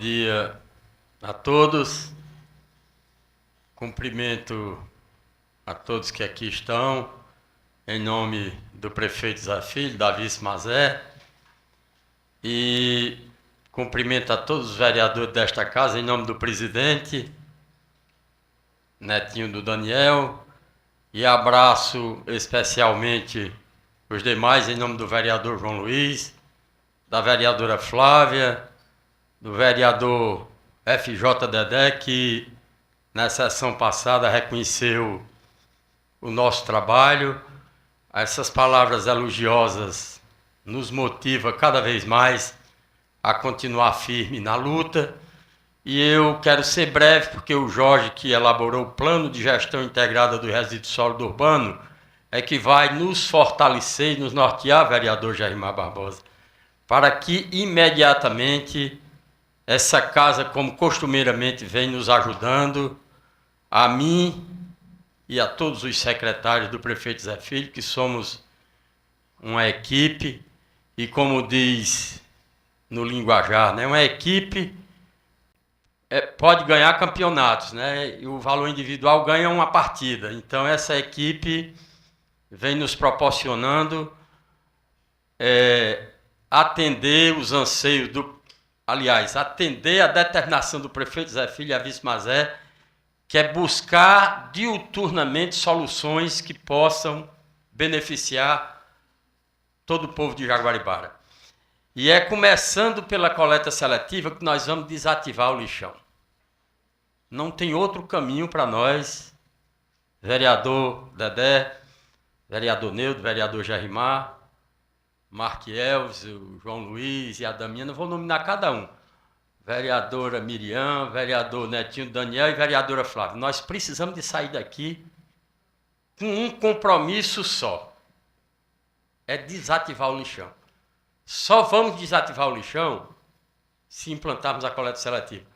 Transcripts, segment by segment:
dia a todos. Cumprimento a todos que aqui estão, em nome do prefeito Zé Filho, da vice Mazé, e cumprimento a todos os vereadores desta casa, em nome do presidente, netinho do Daniel, e abraço especialmente os demais, em nome do vereador João Luiz, da vereadora Flávia, do vereador FJ Dedé, que na sessão passada reconheceu o nosso trabalho. Essas palavras elogiosas nos motivam cada vez mais a continuar firme na luta. E eu quero ser breve, porque o Jorge, que elaborou o Plano de Gestão Integrada do Resíduo Sólido Urbano, é que vai nos fortalecer e nos nortear, vereador Germar Barbosa, para que imediatamente essa casa, como costumeiramente vem nos ajudando, a mim e a todos os secretários do prefeito Zé Filho, que somos uma equipe, e como diz no linguajar, né, uma equipe pode ganhar campeonatos, né, e o valor individual ganha uma partida. Então, essa equipe vem nos proporcionando atender os anseios atender a determinação do prefeito Zé Filho e a vice Mazé, que é buscar diuturnamente soluções que possam beneficiar todo o povo de Jaguaribara. E é começando pela coleta seletiva que nós vamos desativar o lixão. Não tem outro caminho para nós, vereador Dedé, vereador Neudo, vereador Germar, Marquielves, o João Luiz e a Daminha, não vou nominar cada um. Vereadora Miriam, vereador Netinho Daniel e vereadora Flávia. Nós precisamos de sair daqui com um compromisso só. É desativar o lixão. Só vamos desativar o lixão se implantarmos a coleta seletiva.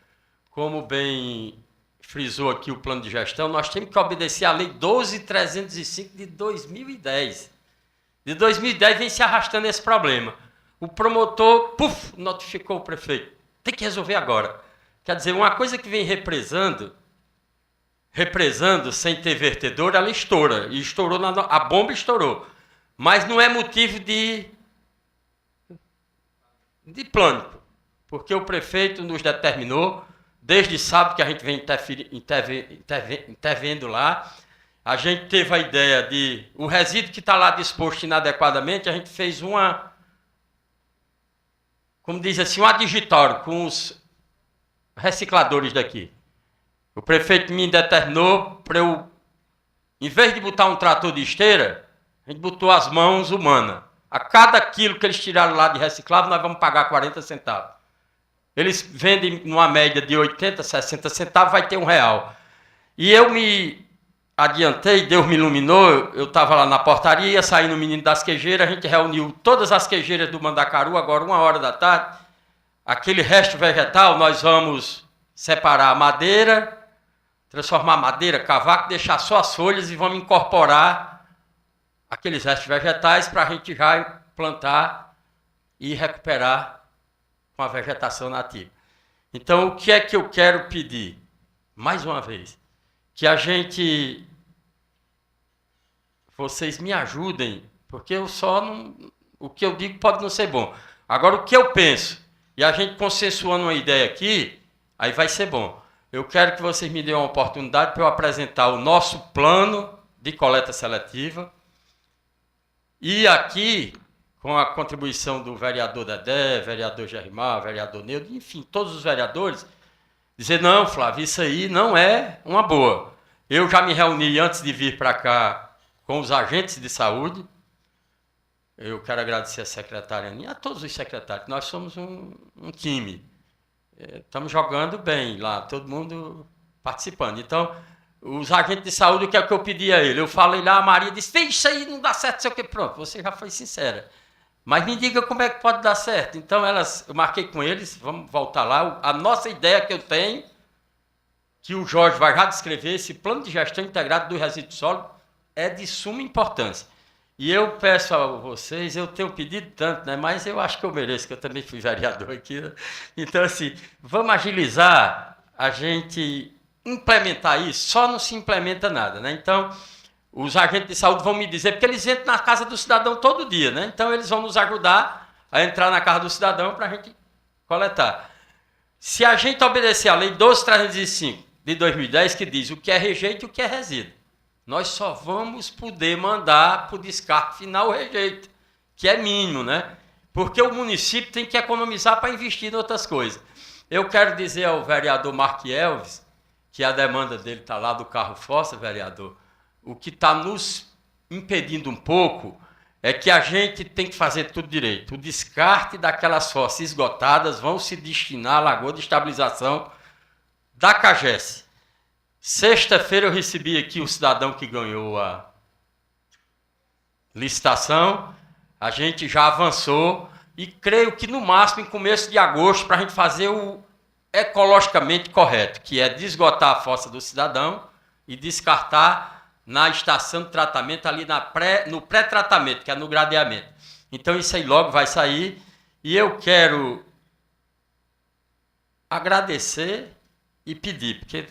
Como bem frisou aqui o plano de gestão, nós temos que obedecer à Lei 12.305 de 2010. De 2010 vem se arrastando esse problema. O promotor, notificou o prefeito. Tem que resolver agora. Quer dizer, uma coisa que vem represando sem ter vertedor, ela estoura. E estourou, a bomba estourou. Mas não é motivo de pânico. Porque o prefeito nos determinou, desde sábado que a gente vem intervendo lá, a gente teve a ideia de o resíduo que está lá disposto inadequadamente, a gente fez como diz assim, um adigitório com os recicladores daqui. O prefeito me determinou para eu, em vez de botar um trator de esteira, a gente botou as mãos humanas. A cada quilo que eles tiraram lá de reciclável, nós vamos pagar 40 centavos. Eles vendem numa média de 80, 60 centavos, vai ter R$1. E eu me adiantei, Deus me iluminou, eu estava lá na portaria, ia sair no Menino das Queijeiras, a gente reuniu todas as queijeiras do Mandacaru, agora 1h da tarde, aquele resto vegetal, nós vamos separar a madeira, transformar a madeira, cavaco, deixar só as folhas e vamos incorporar aqueles restos vegetais para a gente já plantar e recuperar com a vegetação nativa. Então, o que é que eu quero pedir? Mais uma vez, que vocês me ajudem, porque eu só não, o que eu digo pode não ser bom. Agora, o que eu penso, e a gente consensuando uma ideia aqui, aí vai ser bom. Eu quero que vocês me dêem uma oportunidade para eu apresentar o nosso plano de coleta seletiva, e aqui, com a contribuição do vereador Dedé, vereador Germar, vereador Neudo, enfim, todos os vereadores, dizer, não, Flávio, isso aí não é uma boa. Eu já me reuni antes de vir para cá com os agentes de saúde. Eu quero agradecer a secretária Aninha, a todos os secretários. Nós somos um time. Estamos jogando bem lá, todo mundo participando. Então, os agentes de saúde, o que é que eu pedi a ele? Eu falei lá, a Maria disse, isso aí não dá certo, sei o que. Pronto, você já foi sincera. Mas me diga como é que pode dar certo. Então, eu marquei com eles, vamos voltar lá. A nossa ideia que eu tenho, que o Jorge vai já descrever, esse plano de gestão integrado do resíduo sólido, é de suma importância. E eu peço a vocês, eu tenho pedido tanto, né? Mas eu acho que eu mereço, que eu também fui vereador aqui, né? Então, assim, vamos agilizar a gente implementar isso. Só não se implementa nada, né? Então, os agentes de saúde vão me dizer, porque eles entram na casa do cidadão todo dia, né? Então, eles vão nos ajudar a entrar na casa do cidadão para a gente coletar. Se a gente obedecer à Lei 12.305 de 2010, que diz o que é rejeito e o que é resíduo, nós só vamos poder mandar para o descarte final o rejeito, que é mínimo, né? Porque o município tem que economizar para investir em outras coisas. Eu quero dizer ao vereador Mark Elvis, que a demanda dele está lá do carro fóssil, vereador, o que está nos impedindo um pouco é que a gente tem que fazer tudo direito. O descarte daquelas fósseis esgotadas vão se destinar à Lagoa de Estabilização da CAGES. Sexta-feira eu recebi aqui o cidadão que ganhou a licitação, a gente já avançou e creio que no máximo em começo de agosto para a gente fazer o ecologicamente correto, que é desgotar a fossa do cidadão e descartar na estação de tratamento ali no pré-tratamento, que é no gradeamento. Então isso aí logo vai sair e eu quero agradecer e pedir, porque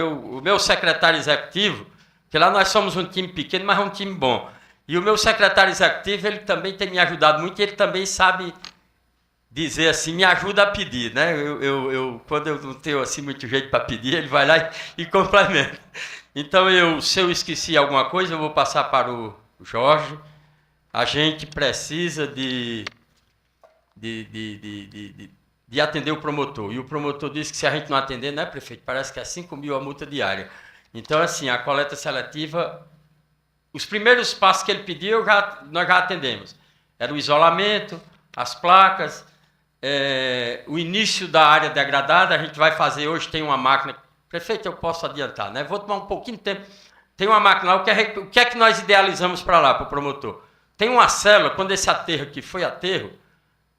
o meu secretário executivo, que lá nós somos um time pequeno, mas é um time bom, e o meu secretário executivo, ele também tem me ajudado muito, e ele também sabe dizer assim, me ajuda a pedir, né? Quando eu não tenho assim muito jeito para pedir, ele vai lá e complementa. Então, se eu esqueci alguma coisa, eu vou passar para o Jorge. A gente precisa de atender o promotor. E o promotor disse que se a gente não atender, né, prefeito? Parece que é 5 mil a multa diária. Então, assim, a coleta seletiva, os primeiros passos que ele pediu, nós já atendemos. Era o isolamento, as placas, o início da área degradada. A gente vai fazer hoje, tem uma máquina. Prefeito, eu posso adiantar, né? Vou tomar um pouquinho de tempo. Tem uma máquina lá, o que é que nós idealizamos para lá, para o promotor? Tem uma célula, quando esse aterro aqui foi aterro,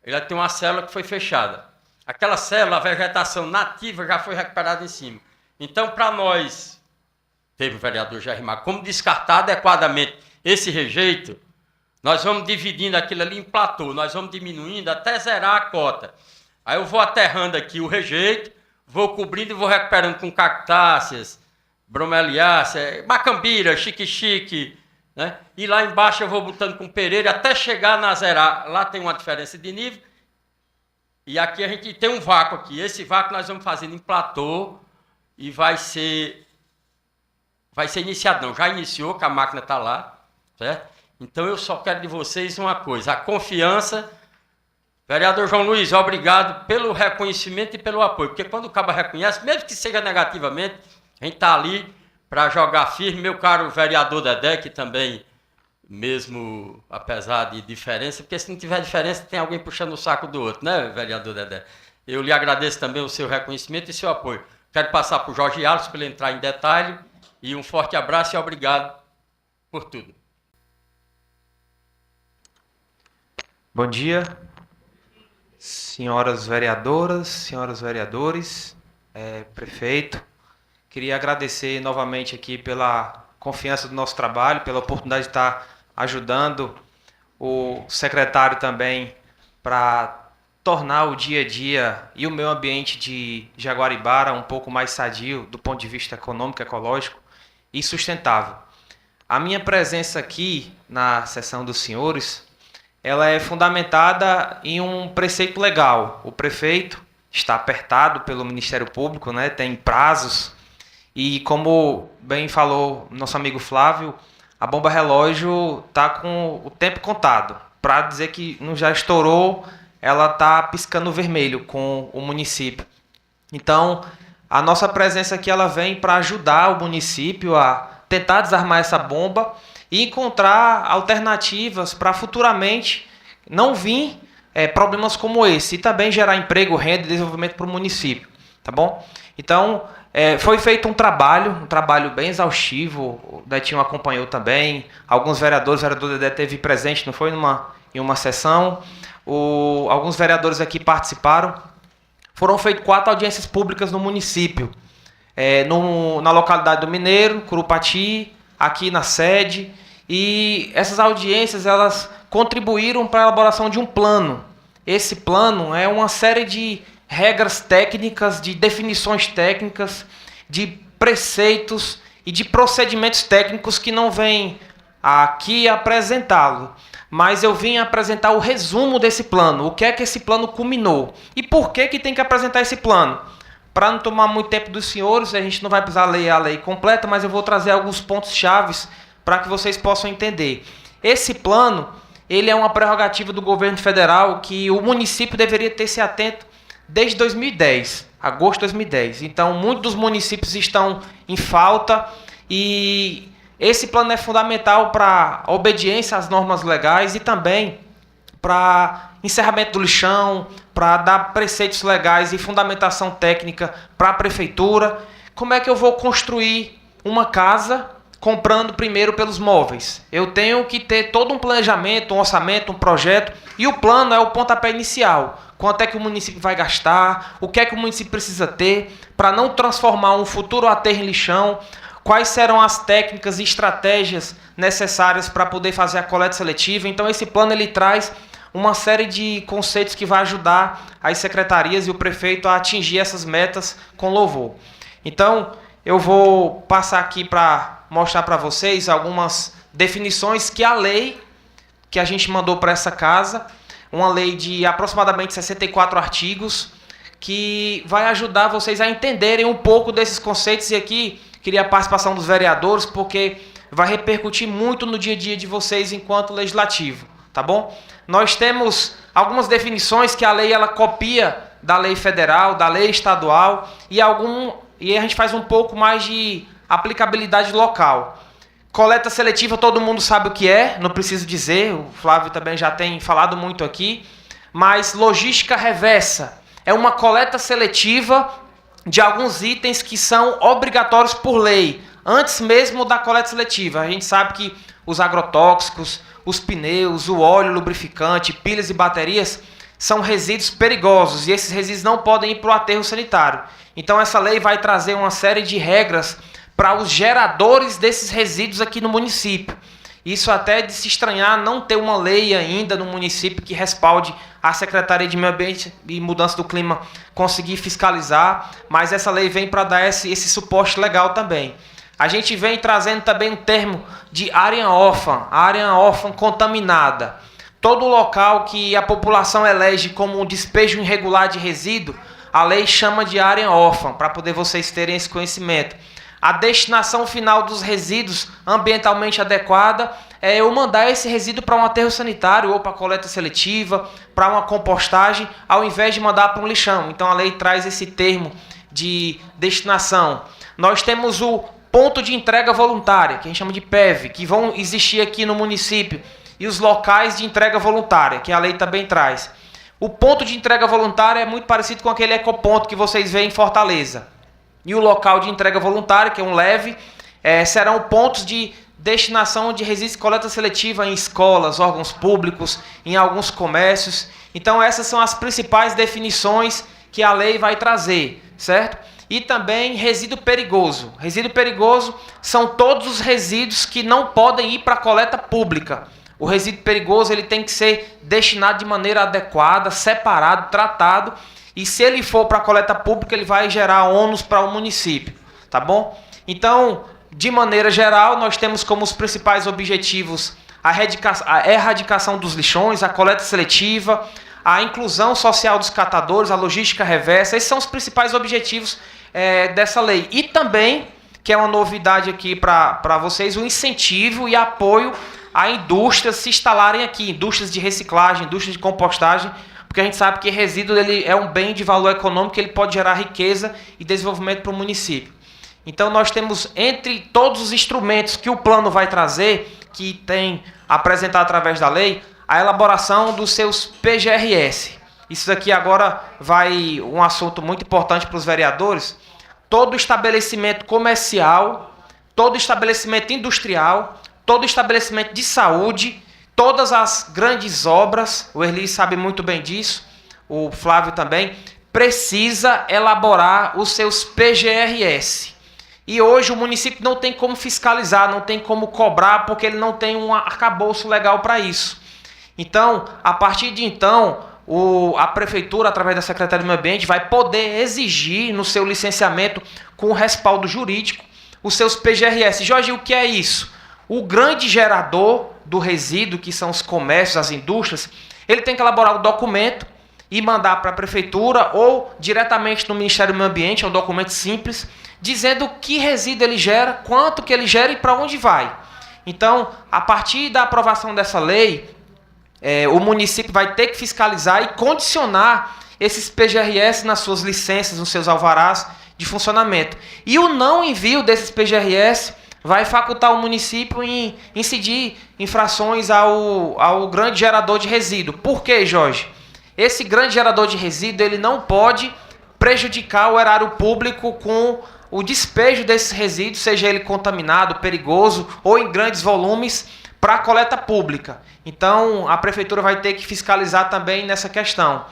ele tem uma célula que foi fechada. Aquela célula, a vegetação nativa já foi recuperada em cima. Então, para nós, teve o vereador Jair Marques, como descartar adequadamente esse rejeito, nós vamos dividindo aquilo ali em platô, nós vamos diminuindo até zerar a cota. Aí eu vou aterrando aqui o rejeito, vou cobrindo e vou recuperando com cactáceas, bromeliácea, macambira, chique-chique, né? E lá embaixo eu vou botando com pereira até chegar na zerar. Lá tem uma diferença de nível. E aqui a gente tem um vácuo aqui. Esse vácuo nós vamos fazendo em platô e vai ser iniciado. Não, já iniciou, que a máquina está lá, certo? Então eu só quero de vocês uma coisa, a confiança. Vereador João Luiz, obrigado pelo reconhecimento e pelo apoio, porque quando o cabo reconhece, mesmo que seja negativamente, a gente está ali para jogar firme. Meu caro vereador Dedé, que também, mesmo apesar de diferença, porque se não tiver diferença, tem alguém puxando o saco do outro, né, vereador Dedé? Eu lhe agradeço também o seu reconhecimento e seu apoio. Quero passar para o Jorge Alves para ele entrar em detalhe, e um forte abraço e obrigado por tudo. Bom dia, senhoras vereadoras, senhores vereadores, prefeito. Queria agradecer novamente aqui pela confiança do nosso trabalho, pela oportunidade de estar ajudando o secretário também para tornar o dia a dia e o meio ambiente de Jaguaribara um pouco mais sadio do ponto de vista econômico, ecológico e sustentável. A minha presença aqui na sessão dos senhores, ela é fundamentada em um preceito legal. O prefeito está apertado pelo Ministério Público, né, tem prazos, e como bem falou nosso amigo Flávio, a bomba relógio está com o tempo contado. Para dizer que não já estourou, ela está piscando vermelho com o município. Então, a nossa presença aqui ela vem para ajudar o município a tentar desarmar essa bomba e encontrar alternativas para futuramente não vir problemas como esse, e também gerar emprego, renda e desenvolvimento para o município, tá bom? Então, foi feito um trabalho bem exaustivo, o Detinho acompanhou também, alguns vereadores, o vereador Dedé esteve presente, não foi em uma sessão, alguns vereadores aqui participaram. Foram feitas 4 audiências públicas no município, na localidade do Mineiro, Curupati, aqui na sede, E essas audiências elas contribuíram para a elaboração de um plano. Esse plano é uma série de regras técnicas, de definições técnicas, de preceitos e de procedimentos técnicos que não vêm aqui apresentá-lo. Mas eu vim apresentar o resumo desse plano, o que é que esse plano culminou. E por que tem que apresentar esse plano? Para não tomar muito tempo dos senhores, a gente não vai precisar ler a lei completa, mas eu vou trazer alguns pontos chaves para que vocês possam entender. Esse plano, ele é uma prerrogativa do governo federal que o município deveria ter se atento desde 2010, agosto de 2010. Então, muitos dos municípios estão em falta e esse plano é fundamental para a obediência às normas legais e também para encerramento do lixão, para dar preceitos legais e fundamentação técnica para a prefeitura. Como é que eu vou construir uma casa comprando primeiro pelos móveis? Eu tenho que ter todo um planejamento, um orçamento, um projeto, e o plano é o pontapé inicial. Quanto é que o município vai gastar, o que é que o município precisa ter para não transformar um futuro aterro em lixão, quais serão as técnicas e estratégias necessárias para poder fazer a coleta seletiva. Então esse plano ele traz uma série de conceitos que vai ajudar as secretarias e o prefeito a atingir essas metas com louvor. Então eu vou passar aqui para mostrar para vocês algumas definições que a lei que a gente mandou para essa casa, uma lei de aproximadamente 64 artigos, que vai ajudar vocês a entenderem um pouco desses conceitos. E aqui queria a participação dos vereadores, porque vai repercutir muito no dia a dia de vocês enquanto legislativo, tá bom? Nós temos algumas definições que a lei ela copia da lei federal, da lei estadual, e a gente faz um pouco mais de aplicabilidade local. Coleta seletiva todo mundo sabe o que é, não preciso dizer, o Flávio também já tem falado muito aqui, mas logística reversa é uma coleta seletiva de alguns itens que são obrigatórios por lei, antes mesmo da coleta seletiva. A gente sabe que os agrotóxicos, os pneus, o óleo, o lubrificante, pilhas e baterias são resíduos perigosos e esses resíduos não podem ir para o aterro sanitário. Então essa lei vai trazer uma série de regras para os geradores desses resíduos aqui no município. Isso até de se estranhar não ter uma lei ainda no município que respalde a Secretaria de Meio Ambiente e Mudança do Clima conseguir fiscalizar, mas essa lei vem para dar esse suporte legal também. A gente vem trazendo também um termo de área órfã contaminada. Todo local que a população elege como um despejo irregular de resíduo, a lei chama de área órfã, para poder vocês terem esse conhecimento. A destinação final dos resíduos ambientalmente adequada é eu mandar esse resíduo para um aterro sanitário ou para coleta seletiva, para uma compostagem, ao invés de mandar para um lixão. Então a lei traz esse termo de destinação. Nós temos o ponto de entrega voluntária, que a gente chama de PEV, que vão existir aqui no município, e os locais de entrega voluntária, que a lei também traz. O ponto de entrega voluntária é muito parecido com aquele ecoponto que vocês veem em Fortaleza. E o local de entrega voluntária, que é um leve, serão pontos de destinação de resíduos e coleta seletiva em escolas, órgãos públicos, em alguns comércios. Então essas são as principais definições que a lei vai trazer, certo? E também resíduo perigoso. Resíduo perigoso são todos os resíduos que não podem ir para a coleta pública. O resíduo perigoso ele tem que ser destinado de maneira adequada, separado, tratado. E se ele for para a coleta pública, ele vai gerar ônus para o município, tá bom? Então, de maneira geral, nós temos como os principais objetivos a erradicação dos lixões, a coleta seletiva, a inclusão social dos catadores, a logística reversa. Esses são os principais objetivos dessa lei. E também, que é uma novidade aqui para vocês, o incentivo e apoio a indústrias se instalarem aqui, indústrias de reciclagem, indústrias de compostagem, porque a gente sabe que resíduo ele é um bem de valor econômico, ele pode gerar riqueza e desenvolvimento para o município. Então nós temos, entre todos os instrumentos que o plano vai trazer, que tem apresentado através da lei, a elaboração dos seus PGRS. Isso aqui agora vai um assunto muito importante para os vereadores. Todo estabelecimento comercial, todo estabelecimento industrial, todo estabelecimento de saúde, todas as grandes obras, o Erli sabe muito bem disso, o Flávio também, precisa elaborar os seus PGRS. E hoje o município não tem como fiscalizar, não tem como cobrar, porque ele não tem um arcabouço legal para isso. Então, a partir de então, a prefeitura, através da Secretaria do Meio Ambiente, vai poder exigir no seu licenciamento, com respaldo jurídico, os seus PGRS. Jorge, o que é isso? O grande gerador do resíduo, que são os comércios, as indústrias, ele tem que elaborar o documento e mandar para a prefeitura ou diretamente no Ministério do Meio Ambiente, é um documento simples, dizendo que resíduo ele gera, quanto que ele gera e para onde vai. Então, a partir da aprovação dessa lei, o município vai ter que fiscalizar e condicionar esses PGRS nas suas licenças, nos seus alvarás de funcionamento. E o não envio desses PGRS vai facultar o município em incidir infrações ao grande gerador de resíduo. Por quê, Jorge? Esse grande gerador de resíduo ele não pode prejudicar o erário público com o despejo desses resíduos, seja ele contaminado, perigoso ou em grandes volumes, para a coleta pública. Então, a prefeitura vai ter que fiscalizar também nessa questão.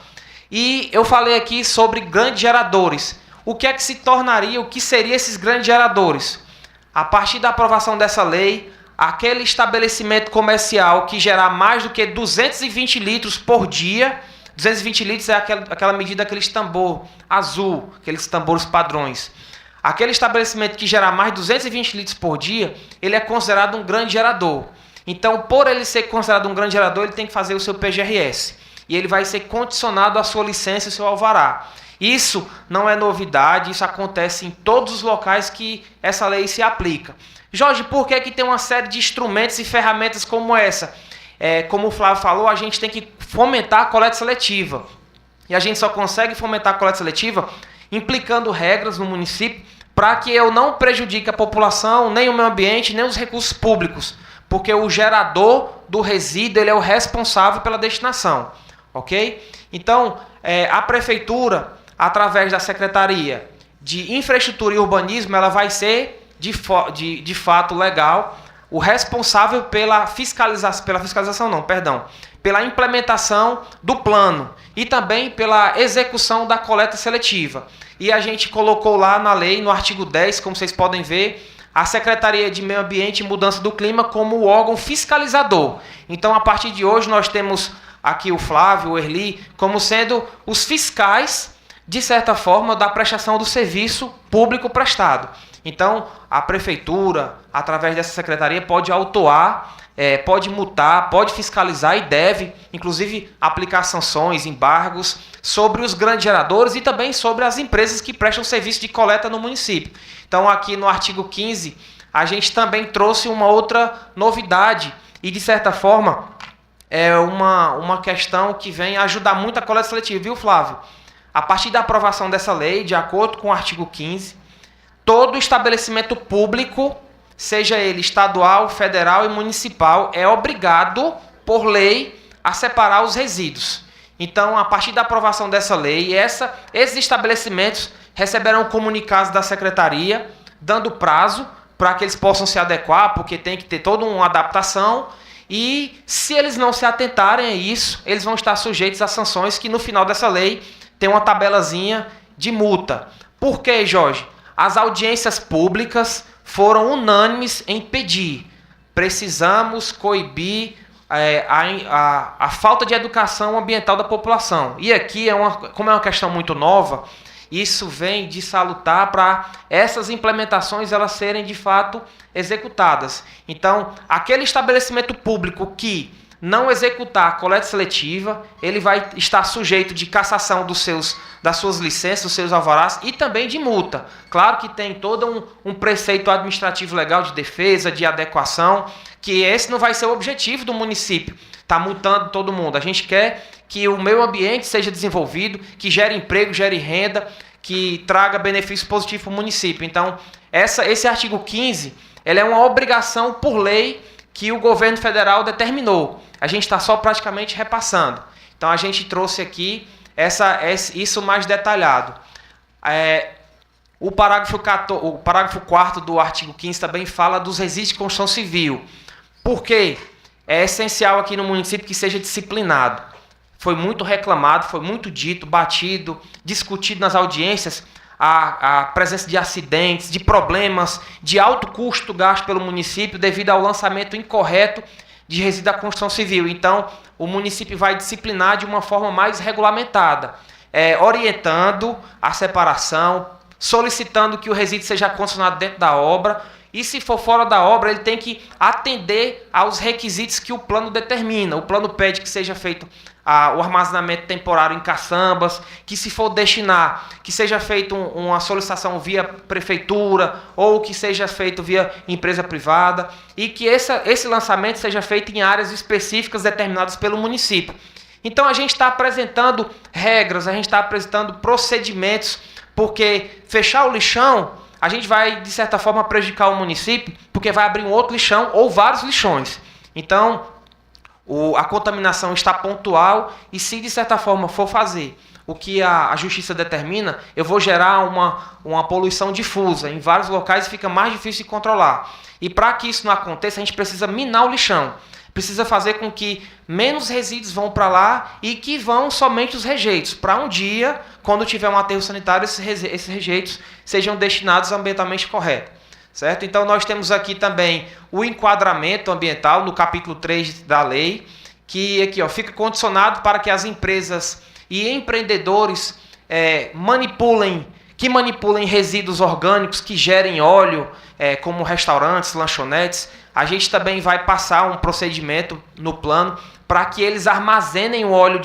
E eu falei aqui sobre grandes geradores. O que é que se tornaria, o que seriam esses grandes geradores? A partir da aprovação dessa lei, aquele estabelecimento comercial que gerar mais do que 220 litros por dia, 220 litros é aquela medida, aqueles tambor azul, aqueles tambores padrões. Aquele estabelecimento que gerar mais de 220 litros por dia, ele é considerado um grande gerador. Então, por ele ser considerado um grande gerador, ele tem que fazer o seu PGRS. E ele vai ser condicionado à sua licença e ao seu alvará. Isso não é novidade, isso acontece em todos os locais que essa lei se aplica. Jorge, por que tem uma série de instrumentos e ferramentas como essa? Como o Flávio falou, a gente tem que fomentar a coleta seletiva. E a gente só consegue fomentar a coleta seletiva implicando regras no município para que eu não prejudique a população, nem o meio ambiente, nem os recursos públicos. Porque o gerador do resíduo ele é o responsável pela destinação. Ok? Então, a prefeitura, através da Secretaria de Infraestrutura e Urbanismo, ela vai ser, de fato, legal, o responsável pela pela implementação do plano e também pela execução da coleta seletiva. E a gente colocou lá na lei, no artigo 10, como vocês podem ver, a Secretaria de Meio Ambiente e Mudança do Clima como o órgão fiscalizador. Então, a partir de hoje, nós temos aqui o Flávio, o Erli, como sendo os fiscais, de certa forma, da prestação do serviço público prestado. Então, a prefeitura, através dessa secretaria, pode autuar, pode multar, pode fiscalizar e deve, inclusive, aplicar sanções, embargos sobre os grandes geradores e também sobre as empresas que prestam serviço de coleta no município. Então, aqui no artigo 15, a gente também trouxe uma outra novidade e, de certa forma, é uma questão que vem ajudar muito a coleta seletiva, viu, Flávio? A partir da aprovação dessa lei, de acordo com o artigo 15, todo estabelecimento público, seja ele estadual, federal e municipal, é obrigado, por lei, a separar os resíduos. Então, a partir da aprovação dessa lei, esses estabelecimentos receberão comunicados da secretaria, dando prazo para que eles possam se adequar, porque tem que ter toda uma adaptação. E se eles não se atentarem a isso, eles vão estar sujeitos a sanções que no final dessa lei tem uma tabelazinha de multa. Por quê, Jorge? As audiências públicas foram unânimes em pedir. Precisamos coibir a falta de educação ambiental da população. E aqui, como é uma questão muito nova, isso vem de salutar para essas implementações elas serem de fato executadas. Então, aquele estabelecimento público que não executar a coleta seletiva, ele vai estar sujeito de cassação das suas licenças, dos seus alvarás e também de multa. Claro que tem todo um preceito administrativo legal de defesa, de adequação, que esse não vai ser o objetivo do município, tá multando todo mundo. A gente quer que o meio ambiente seja desenvolvido, que gere emprego, gere renda, que traga benefício positivo para o município. Então, esse artigo 15, ele é uma obrigação por lei que o governo federal determinou. A gente está só praticamente repassando. Então, a gente trouxe aqui isso mais detalhado. O parágrafo 4º do artigo 15 também fala dos resíduos de construção civil. Por quê? É essencial aqui no município que seja disciplinado. Foi muito reclamado, foi muito dito, batido, discutido nas audiências a presença de acidentes, de problemas, de alto custo gasto pelo município devido ao lançamento incorreto de resíduo da construção civil. Então, o município vai disciplinar de uma forma mais regulamentada, orientando a separação, solicitando que o resíduo seja condicionado dentro da obra, e se for fora da obra, ele tem que atender aos requisitos que o plano determina. O plano pede que seja feito o armazenamento temporário em caçambas, que se for destinar, que seja feita uma solicitação via prefeitura ou que seja feito via empresa privada, e que esse lançamento seja feito em áreas específicas determinadas pelo município. Então a gente está apresentando regras, a gente está apresentando procedimentos, porque fechar o lixão, a gente vai, de certa forma, prejudicar o município, porque vai abrir um outro lixão ou vários lixões. Então, a contaminação está pontual e, se de certa forma for fazer o que a justiça determina, eu vou gerar uma poluição difusa em vários locais e fica mais difícil de controlar. E para que isso não aconteça, a gente precisa minar o lixão. Precisa fazer com que menos resíduos vão para lá e que vão somente os rejeitos. Para um dia, quando tiver um aterro sanitário, esses rejeitos sejam destinados ambientalmente correto. Certo? Então, nós temos aqui também o enquadramento ambiental no capítulo 3 da lei, que aqui fica condicionado para que as empresas e empreendedores manipulem resíduos orgânicos que gerem óleo, como restaurantes, lanchonetes. A gente também vai passar um procedimento no plano para que eles armazenem o óleo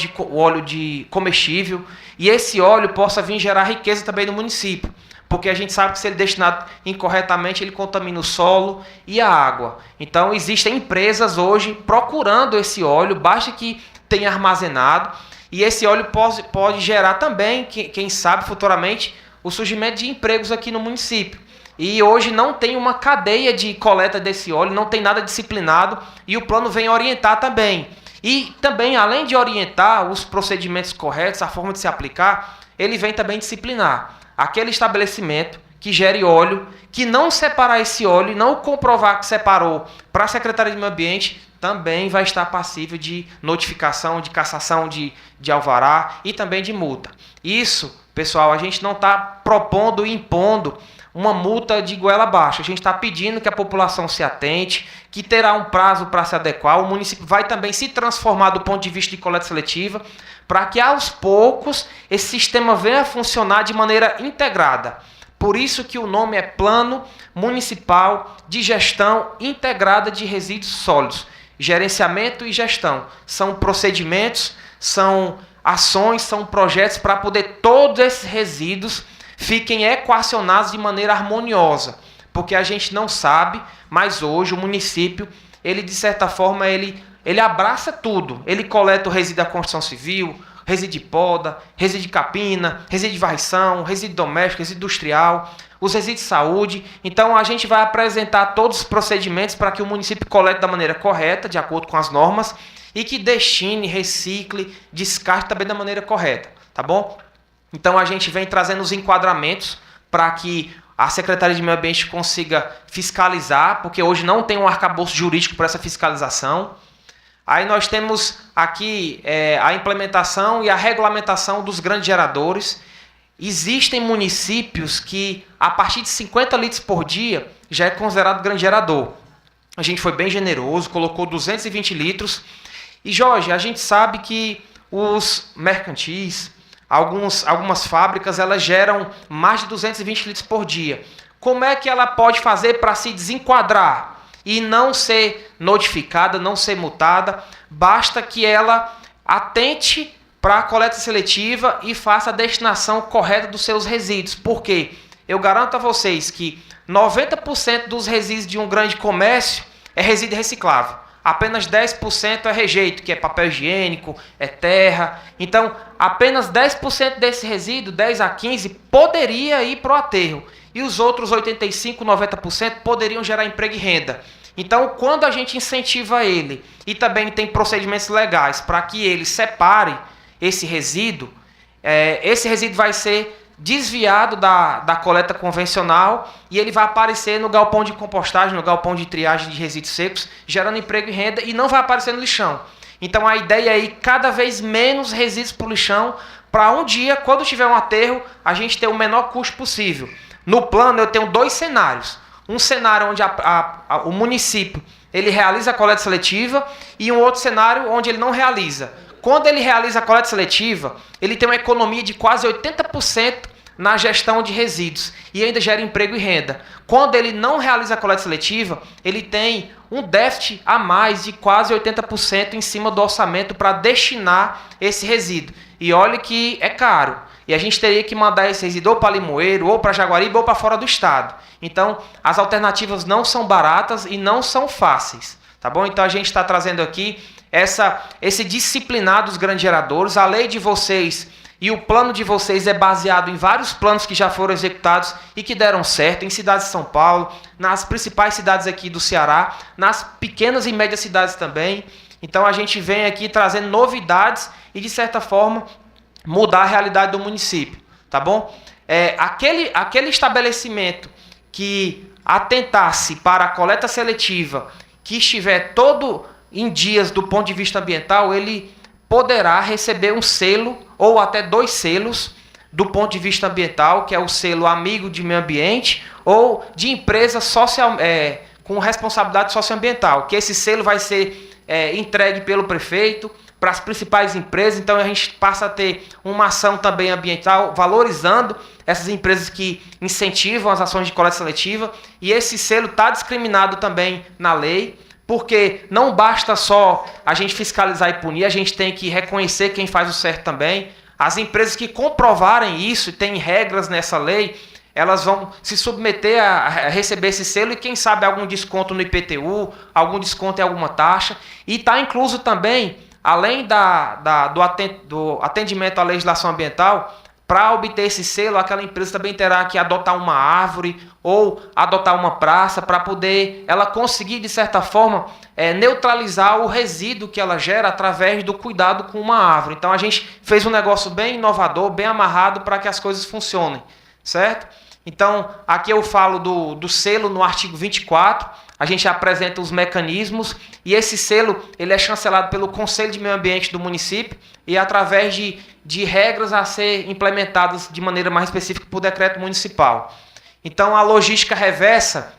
de comestível e esse óleo possa vir gerar riqueza também no município. Porque a gente sabe que se ele é destinado incorretamente, ele contamina o solo e a água. Então, existem empresas hoje procurando esse óleo, basta que tenha armazenado. E esse óleo pode gerar também, quem sabe futuramente, o surgimento de empregos aqui no município. E hoje não tem uma cadeia de coleta desse óleo, não tem nada disciplinado, e o plano vem orientar também. E também, além de orientar os procedimentos corretos, a forma de se aplicar, ele vem também disciplinar aquele estabelecimento que gere óleo, que não separar esse óleo e não comprovar que separou para a Secretaria de Meio Ambiente, também vai estar passível de notificação, de cassação de alvará e também de multa. Isso, pessoal, a gente não está propondo e impondo uma multa de goela abaixo. A gente está pedindo que a população se atente, que terá um prazo para se adequar. O município vai também se transformar do ponto de vista de coleta seletiva, para que aos poucos esse sistema venha a funcionar de maneira integrada. Por isso que o nome é Plano Municipal de Gestão Integrada de Resíduos Sólidos. Gerenciamento e gestão. São procedimentos, são ações, são projetos para poder todos esses resíduos fiquem equacionados de maneira harmoniosa. Porque a gente não sabe, mas hoje o município, ele de certa forma, ele abraça tudo. Ele coleta o resíduo da construção civil, resíduo de poda, resíduo de capina, resíduo de varrição, resíduo doméstico, resíduo industrial, os resíduos de saúde. Então, a gente vai apresentar todos os procedimentos para que o município colete da maneira correta, de acordo com as normas, e que destine, recicle, descarte também da maneira correta. Tá bom? Então, a gente vem trazendo os enquadramentos para que a Secretaria de Meio Ambiente consiga fiscalizar, porque hoje não tem um arcabouço jurídico para essa fiscalização. Aí nós temos aqui a implementação e a regulamentação dos grandes geradores. Existem municípios que, a partir de 50 litros por dia, já é considerado grande gerador. A gente foi bem generoso, colocou 220 litros. E, Jorge, a gente sabe que os mercantis, algumas fábricas, elas geram mais de 220 litros por dia. Como é que ela pode fazer para se desenquadrar e não ser notificada, não ser multada? Basta que ela atente para a coleta seletiva e faça a destinação correta dos seus resíduos. Por quê? Eu garanto a vocês que 90% dos resíduos de um grande comércio é resíduo reciclável. Apenas 10% é rejeito, que é papel higiênico, é terra. Então, apenas 10% desse resíduo, 10 a 15%, poderia ir para o aterro. E os outros 85%, 90% poderiam gerar emprego e renda. Então, quando a gente incentiva ele e também tem procedimentos legais para que ele separe esse resíduo vai ser desviado da coleta convencional e ele vai aparecer no galpão de compostagem, no galpão de triagem de resíduos secos, gerando emprego e renda, e não vai aparecer no lixão. Então a ideia é ir cada vez menos resíduos para o lixão para um dia, quando tiver um aterro, a gente ter o menor custo possível. No plano, eu tenho 2 cenários. Um cenário onde o município ele realiza a coleta seletiva e um outro cenário onde ele não realiza. Quando ele realiza a coleta seletiva, ele tem uma economia de quase 80% na gestão de resíduos e ainda gera emprego e renda. Quando ele não realiza a coleta seletiva, ele tem um déficit a mais de quase 80% em cima do orçamento para destinar esse resíduo. E olha que é caro. E a gente teria que mandar esse resíduo ou para Limoeiro, ou para Jaguaribe, ou para fora do estado. Então, as alternativas não são baratas e não são fáceis. Tá bom? Então, a gente está trazendo aqui esse disciplinar dos grandes geradores. A lei de vocês e o plano de vocês é baseado em vários planos que já foram executados e que deram certo em cidades de São Paulo, nas principais cidades aqui do Ceará, nas pequenas e médias cidades também. Então, a gente vem aqui trazendo novidades e, de certa forma, mudar a realidade do município, tá bom? Aquele estabelecimento que atentasse para a coleta seletiva, que estiver todo em dias do ponto de vista ambiental, ele poderá receber um selo ou até 2 selos do ponto de vista ambiental, que é o selo amigo de meio ambiente ou de empresa social, com responsabilidade socioambiental, que esse selo vai ser entregue pelo prefeito para as principais empresas. Então a gente passa a ter uma ação também ambiental, valorizando essas empresas que incentivam as ações de coleta seletiva. E esse selo está discriminado também na lei, porque não basta só a gente fiscalizar e punir, a gente tem que reconhecer quem faz o certo também. As empresas que comprovarem isso, e tem regras nessa lei, elas vão se submeter a receber esse selo e, quem sabe, algum desconto no IPTU, algum desconto em alguma taxa. E está incluso também, além do atendimento à legislação ambiental, para obter esse selo, aquela empresa também terá que adotar uma árvore ou adotar uma praça para poder ela conseguir, de certa forma, neutralizar o resíduo que ela gera através do cuidado com uma árvore. Então a gente fez um negócio bem inovador, bem amarrado para que as coisas funcionem, certo? Então aqui eu falo do selo no artigo 24, a gente apresenta os mecanismos e esse selo ele é chancelado pelo Conselho de Meio Ambiente do município e através de regras a ser implementadas de maneira mais específica por decreto municipal. Então a logística reversa,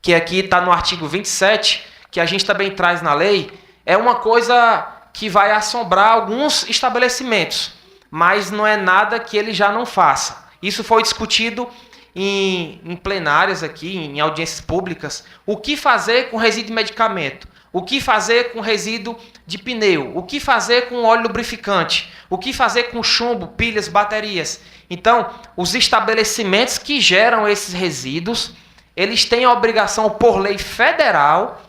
que aqui está no artigo 27, que a gente também traz na lei, é uma coisa que vai assombrar alguns estabelecimentos, mas não é nada que ele já não faça. Isso foi discutido em plenárias aqui, em audiências públicas. O que fazer com resíduo de medicamento? O que fazer com resíduo de pneu? O que fazer com óleo lubrificante? O que fazer com chumbo, pilhas, baterias? Então, os estabelecimentos que geram esses resíduos, eles têm a obrigação, por lei federal,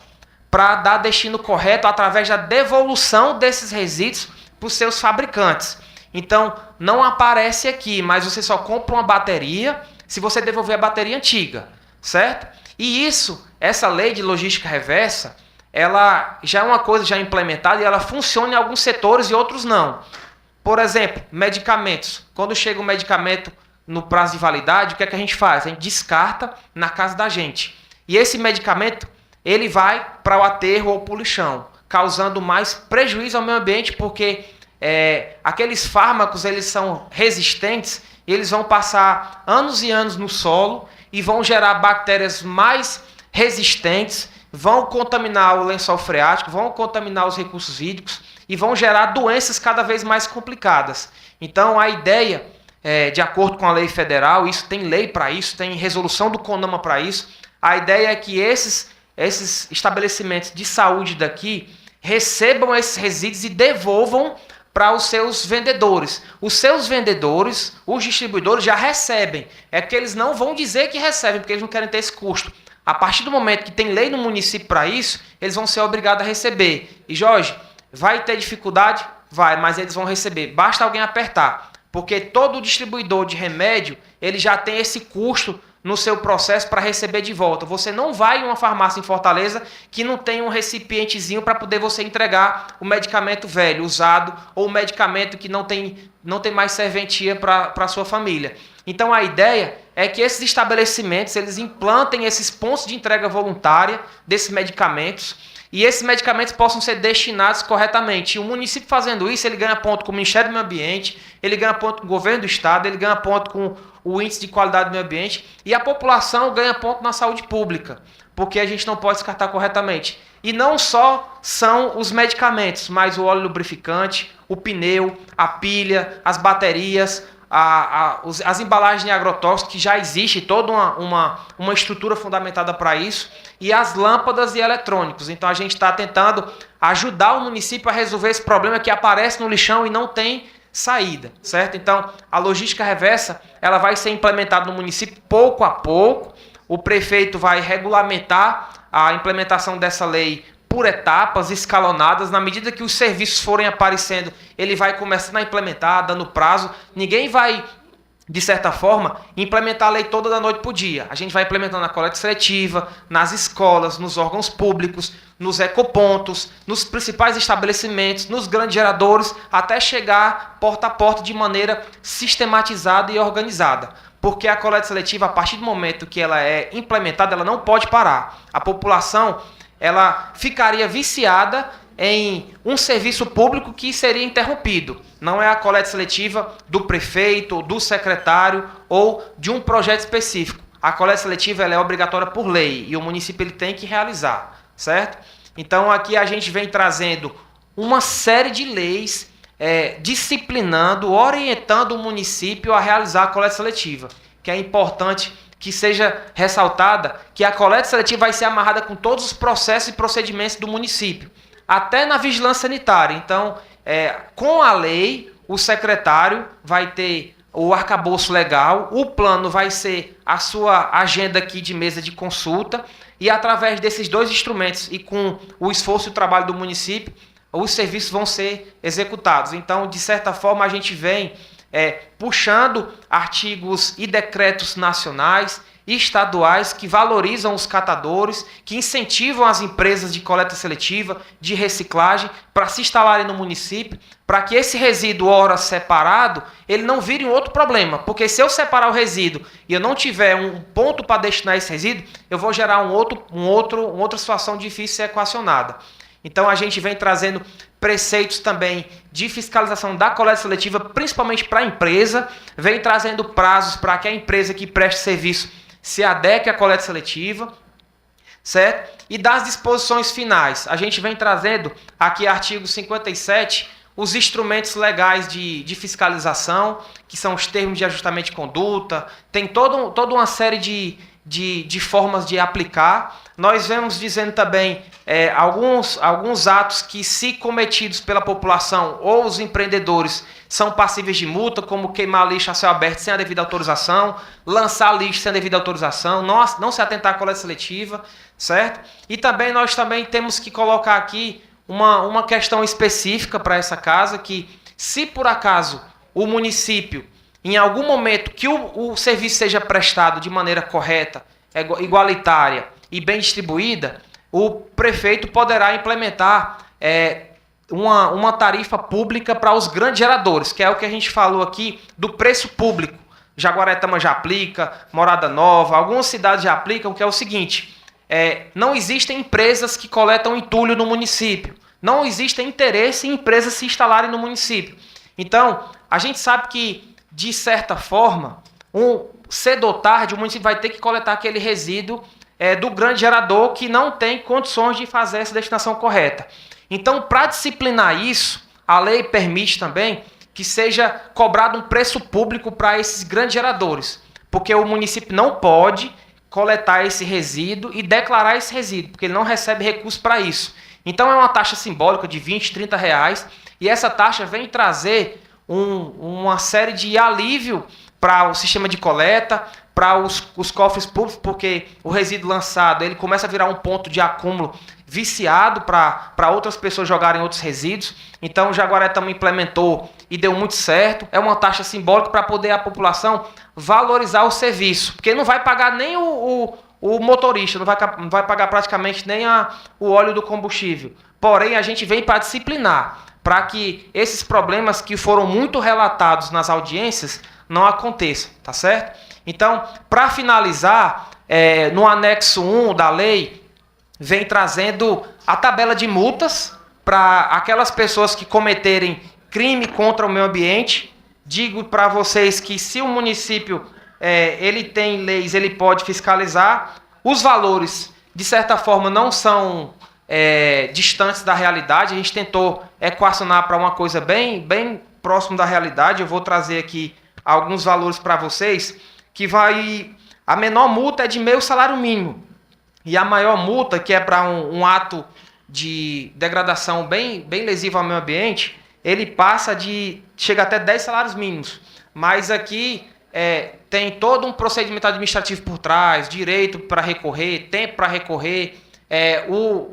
para dar destino correto através da devolução desses resíduos para os seus fabricantes. Então, não aparece aqui, mas você só compra uma bateria se você devolver a bateria antiga, certo? E essa lei de logística reversa, ela já é uma coisa já implementada e ela funciona em alguns setores e outros não. Por exemplo, medicamentos. Quando chega um medicamento no prazo de validade, o que é que a gente faz? A gente descarta na casa da gente. E esse medicamento, ele vai para o aterro ou para o lixão, causando mais prejuízo ao meio ambiente, porque aqueles fármacos eles são resistentes, eles vão passar anos e anos no solo e vão gerar bactérias mais resistentes, vão contaminar o lençol freático, vão contaminar os recursos hídricos e vão gerar doenças cada vez mais complicadas. Então, a ideia, de acordo com a lei federal, isso tem lei para isso, tem resolução do CONAMA para isso, a ideia é que esses estabelecimentos de saúde daqui recebam esses resíduos e devolvam para os seus vendedores. Os seus vendedores, os distribuidores já recebem. É que eles não vão dizer que recebem, porque eles não querem ter esse custo. A partir do momento que tem lei no município para isso, eles vão ser obrigados a receber. E Jorge, vai ter dificuldade? Vai, mas eles vão receber. Basta alguém apertar. Porque todo distribuidor de remédio, ele já tem esse custo no seu processo para receber de volta. Você não vai em uma farmácia em Fortaleza que não tem um recipientezinho para poder você entregar o medicamento velho, usado, ou o medicamento que não tem mais serventia para a sua família. Então a ideia é que esses estabelecimentos eles implantem esses pontos de entrega voluntária desses medicamentos e esses medicamentos possam ser destinados corretamente. E o município fazendo isso, ele ganha ponto com o Ministério do Meio Ambiente, ele ganha ponto com o governo do estado, ele ganha ponto com o índice de qualidade do meio ambiente, e a população ganha ponto na saúde pública, porque a gente não pode descartar corretamente. E não só são os medicamentos, mas o óleo lubrificante, o pneu, a pilha, as baterias, as embalagens de agrotóxicos, que já existe toda uma estrutura fundamentada para isso, e as lâmpadas e eletrônicos. Então a gente está tentando ajudar o município a resolver esse problema que aparece no lixão e não tem saída, certo? Então a logística reversa ela vai ser implementada no município pouco a pouco. O prefeito vai regulamentar a implementação dessa lei por etapas, escalonadas. Na medida que os serviços forem aparecendo, ele vai começando a implementar, dando prazo. Ninguém vai, de certa forma, implementar a lei toda da noite para o dia. A gente vai implementando na coleta seletiva, nas escolas, nos órgãos públicos, nos ecopontos, nos principais estabelecimentos, nos grandes geradores, até chegar porta a porta de maneira sistematizada e organizada. Porque a coleta seletiva, a partir do momento que ela é implementada, ela não pode parar. A população ela ficaria viciada em um serviço público que seria interrompido. Não é a coleta seletiva do prefeito, do secretário ou de um projeto específico. A coleta seletiva ela é obrigatória por lei e o município ele tem que realizar, certo? Então aqui a gente vem trazendo uma série de leis disciplinando, orientando o município a realizar a coleta seletiva, que é importante que seja ressaltada que a coleta seletiva vai ser amarrada com todos os processos e procedimentos do município, até na vigilância sanitária. Então, com a lei, o secretário vai ter o arcabouço legal, o plano vai ser a sua agenda aqui de mesa de consulta, e através desses dois instrumentos e com o esforço e o trabalho do município, os serviços vão ser executados. Então, de certa forma, a gente vem puxando artigos e decretos nacionais e estaduais que valorizam os catadores, que incentivam as empresas de coleta seletiva, de reciclagem, para se instalarem no município, para que esse resíduo, ora separado, ele não vire um outro problema. Porque se eu separar o resíduo e eu não tiver um ponto para destinar esse resíduo, eu vou gerar uma outra situação difícil de ser equacionada. Então a gente vem trazendo preceitos também de fiscalização da coleta seletiva, principalmente para a empresa, vem trazendo prazos para que a empresa que preste serviço se adeque à coleta seletiva, certo? E das disposições finais, a gente vem trazendo aqui artigo 57, os instrumentos legais de fiscalização, que são os termos de ajustamento de conduta, tem toda uma série de formas de aplicar. Nós vemos dizendo também alguns atos que, se cometidos pela população ou os empreendedores, são passíveis de multa, como queimar lixo a céu aberto sem a devida autorização, lançar lixo sem a devida autorização, não se atentar à coleta seletiva, certo? E também nós temos que colocar aqui uma questão específica para essa casa, que se por acaso o município, em algum momento que o serviço seja prestado de maneira correta, igualitária e bem distribuída, o prefeito poderá implementar uma tarifa pública para os grandes geradores, que é o que a gente falou aqui do preço público. Jaguaretama já aplica, Morada Nova, algumas cidades já aplicam, que é o seguinte: não existem empresas que coletam entulho no município, não existe interesse em empresas se instalarem no município. Então, a gente sabe que, de certa forma, cedo ou tarde, o município vai ter que coletar aquele resíduo do grande gerador que não tem condições de fazer essa destinação correta. Então, para disciplinar isso, a lei permite também que seja cobrado um preço público para esses grandes geradores, porque o município não pode coletar esse resíduo e declarar esse resíduo, porque ele não recebe recurso para isso. Então, é uma taxa simbólica de R$20, R$30, e essa taxa vem trazer uma série de alívio para o sistema de coleta, para os cofres públicos, porque o resíduo lançado ele começa a virar um ponto de acúmulo viciado para outras pessoas jogarem outros resíduos. Então o Jaguaretama implementou e deu muito certo. É uma taxa simbólica para poder a população valorizar o serviço, porque não vai pagar nem o motorista, não vai pagar praticamente nem o óleo do combustível. Porém, a gente vem para disciplinar, para que esses problemas que foram muito relatados nas audiências não aconteçam, tá certo? Então, para finalizar, no anexo 1 da lei, vem trazendo a tabela de multas para aquelas pessoas que cometerem crime contra o meio ambiente. Digo para vocês que se o município ele tem leis, ele pode fiscalizar. Os valores, de certa forma, não são distantes da realidade. A gente tentou equacionar para uma coisa bem próximo da realidade. Eu vou trazer aqui alguns valores para vocês, que a menor multa é de meio salário mínimo. E a maior multa, que é para um ato de degradação bem lesivo ao meio ambiente, ele chega até 10 salários mínimos. Mas aqui tem todo um procedimento administrativo por trás, direito para recorrer, tempo para recorrer,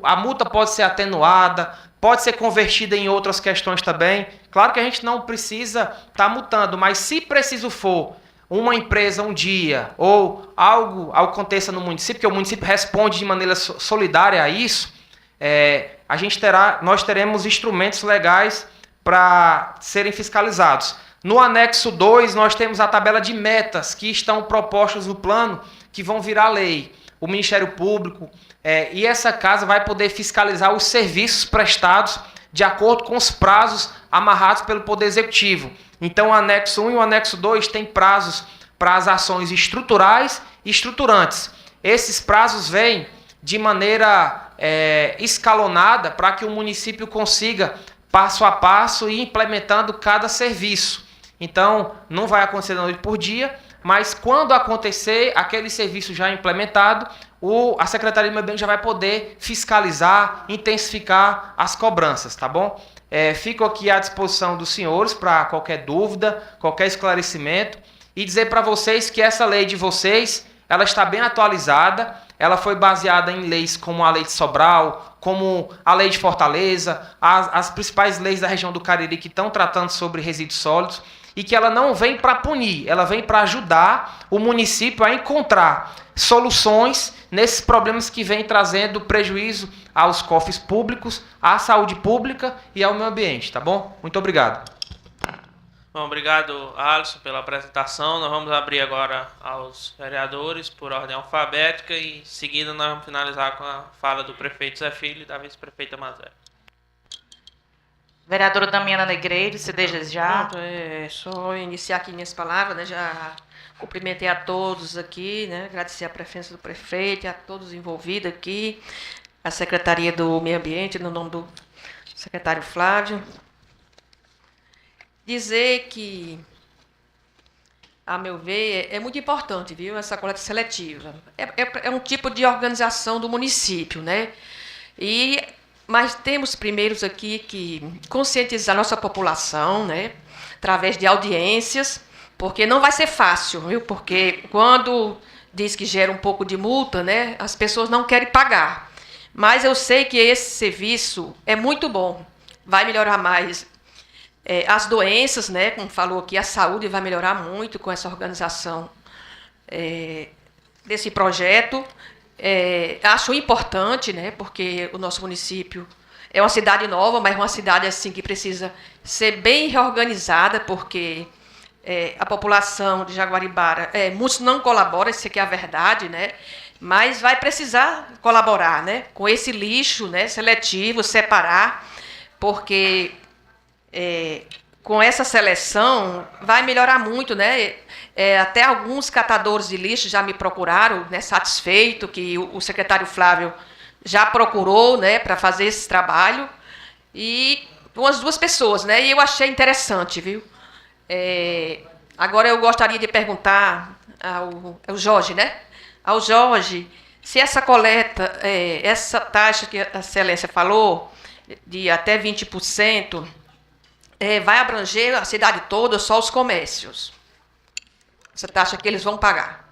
a multa pode ser atenuada, pode ser convertida em outras questões também. Claro que a gente não precisa estar multando, mas se preciso for uma empresa um dia ou algo aconteça no município, que o município responde de maneira solidária a isso, nós teremos instrumentos legais para serem fiscalizados. No anexo 2, nós temos a tabela de metas que estão propostas no plano, que vão virar lei. O Ministério Público e essa casa vai poder fiscalizar os serviços prestados de acordo com os prazos amarrados pelo Poder Executivo. Então, o anexo 1 e o anexo 2 têm prazos para as ações estruturais e estruturantes. Esses prazos vêm de maneira escalonada para que o município consiga, passo a passo, ir implementando cada serviço. Então, não vai acontecer da noite por dia, mas quando acontecer aquele serviço já implementado, a Secretaria do Meio Ambiente já vai poder fiscalizar, intensificar as cobranças, tá bom? Fico aqui à disposição dos senhores para qualquer dúvida, qualquer esclarecimento, e dizer para vocês que essa lei de vocês, ela está bem atualizada, ela foi baseada em leis como a Lei de Sobral, como a Lei de Fortaleza, as principais leis da região do Cariri que estão tratando sobre resíduos sólidos, e que ela não vem para punir, ela vem para ajudar o município a encontrar soluções nesses problemas que vêm trazendo prejuízo aos cofres públicos, à saúde pública e ao meio ambiente, tá bom? Muito obrigado. Bom, obrigado, Alisson, pela apresentação. Nós vamos abrir agora aos vereadores por ordem alfabética e, em seguida, nós vamos finalizar com a fala do prefeito Zé Filho e da vice-prefeita Mazé. Vereadora Damiana Negreiro, se desejar. Pronto, só iniciar aqui minhas palavras, né? Já cumprimentei a todos aqui, né? Agradecer a presença do prefeito, a todos envolvidos aqui, a Secretaria do Meio Ambiente, no nome do secretário Flávio. Dizer que, a meu ver, é muito importante, viu, essa coleta seletiva. É um tipo de organização do município, né? Mas temos primeiros aqui que conscientizar a nossa população, né, através de audiências, porque não vai ser fácil, viu? Porque quando diz que gera um pouco de multa, né, as pessoas não querem pagar. Mas eu sei que esse serviço é muito bom, vai melhorar mais as doenças, né, como falou aqui, a saúde vai melhorar muito com essa organização desse projeto. Acho importante, né, porque o nosso município é uma cidade nova, mas uma cidade assim que precisa ser bem reorganizada, porque a população de Jaguaribara, muitos não colaboram, isso aqui é a verdade, né, mas vai precisar colaborar, né, com esse lixo, né, seletivo, separar, porque com essa seleção vai melhorar muito, né? Até alguns catadores de lixo já me procuraram, né, satisfeito que o secretário Flávio já procurou, né, para fazer esse trabalho, e umas 2 pessoas, né? E eu achei interessante, viu? Agora eu gostaria de perguntar ao Jorge, né? Ao Jorge, se essa coleta, essa taxa que a Excelência falou, de até 20%, vai abranger a cidade toda ou só os comércios? Essa taxa que eles vão pagar.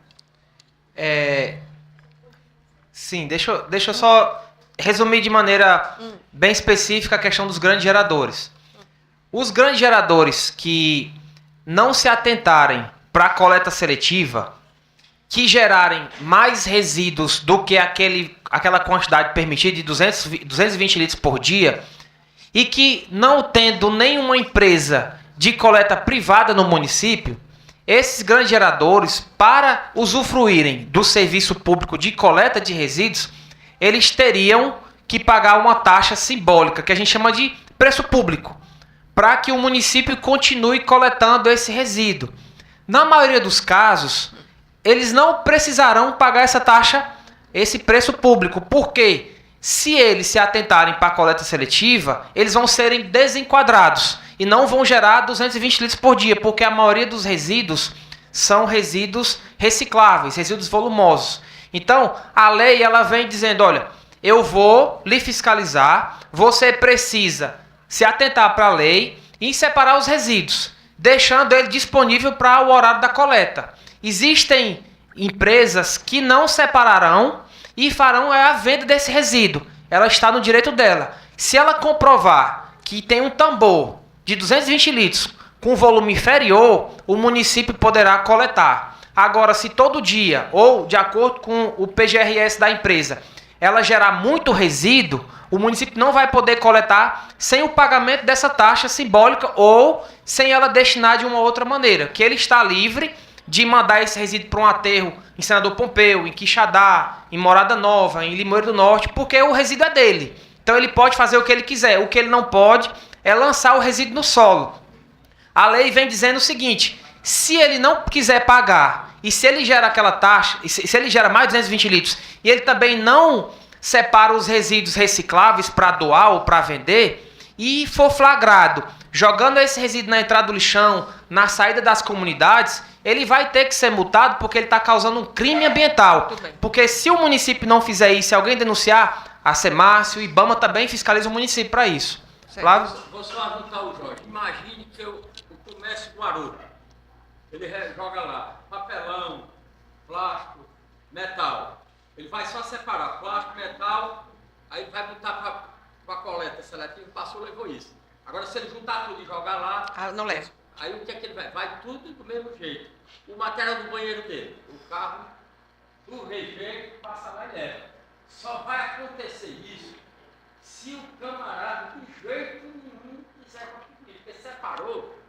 Sim, deixa eu só resumir de maneira bem específica a questão dos grandes geradores. Os grandes geradores que não se atentarem para a coleta seletiva, que gerarem mais resíduos do que aquela quantidade permitida de 220 litros por dia, e que não tendo nenhuma empresa de coleta privada no município, esses grandes geradores, para usufruírem do serviço público de coleta de resíduos, eles teriam que pagar uma taxa simbólica, que a gente chama de preço público, para que o município continue coletando esse resíduo. Na maioria dos casos, eles não precisarão pagar essa taxa, esse preço público, porque se eles se atentarem para a coleta seletiva, eles vão serem desenquadrados e não vão gerar 220 litros por dia, porque a maioria dos resíduos são resíduos recicláveis, resíduos volumosos. Então, a lei ela vem dizendo, olha, eu vou lhe fiscalizar, você precisa se atentar para a lei e separar os resíduos, deixando ele disponível para o horário da coleta. Existem empresas que não separarão e farão a venda desse resíduo. Ela está no direito dela. Se ela comprovar que tem um tambor de 220 litros com volume inferior, o município poderá coletar. Agora, se todo dia, ou de acordo com o PGRS da empresa, ela gerar muito resíduo, o município não vai poder coletar sem o pagamento dessa taxa simbólica ou sem ela destinar de uma outra maneira, que ele está livre de mandar esse resíduo para um aterro em Senador Pompeu, em Quixadá, em Morada Nova, em Limoeiro do Norte, porque o resíduo é dele. Então ele pode fazer o que ele quiser. O que ele não pode é lançar o resíduo no solo. A lei vem dizendo o seguinte, se ele não quiser pagar e se ele gera aquela taxa, se ele gera mais de 220 litros e ele também não separa os resíduos recicláveis para doar ou para vender e for flagrado jogando esse resíduo na entrada do lixão, na saída das comunidades, ele vai ter que ser multado porque ele está causando um crime ambiental. Porque se o município não fizer isso, se alguém denunciar, a Semácio e o IBAMA também fiscaliza o município para isso. Claro? Vou só apontar o Jorge. Imagine que o comércio do Aruca, ele joga lá papelão, plástico, metal. Ele vai só separar plástico, metal, aí vai botar para a coleta seletiva, passou, levou isso. Agora, se ele juntar tudo e jogar lá... não leva. Aí o que é que ele vai? Vai tudo do mesmo jeito. O material do banheiro dele, o carro, do rejeito, passa lá e leva. Só vai acontecer isso se o camarada, de jeito nenhum, quiser contribuir. Porque separou,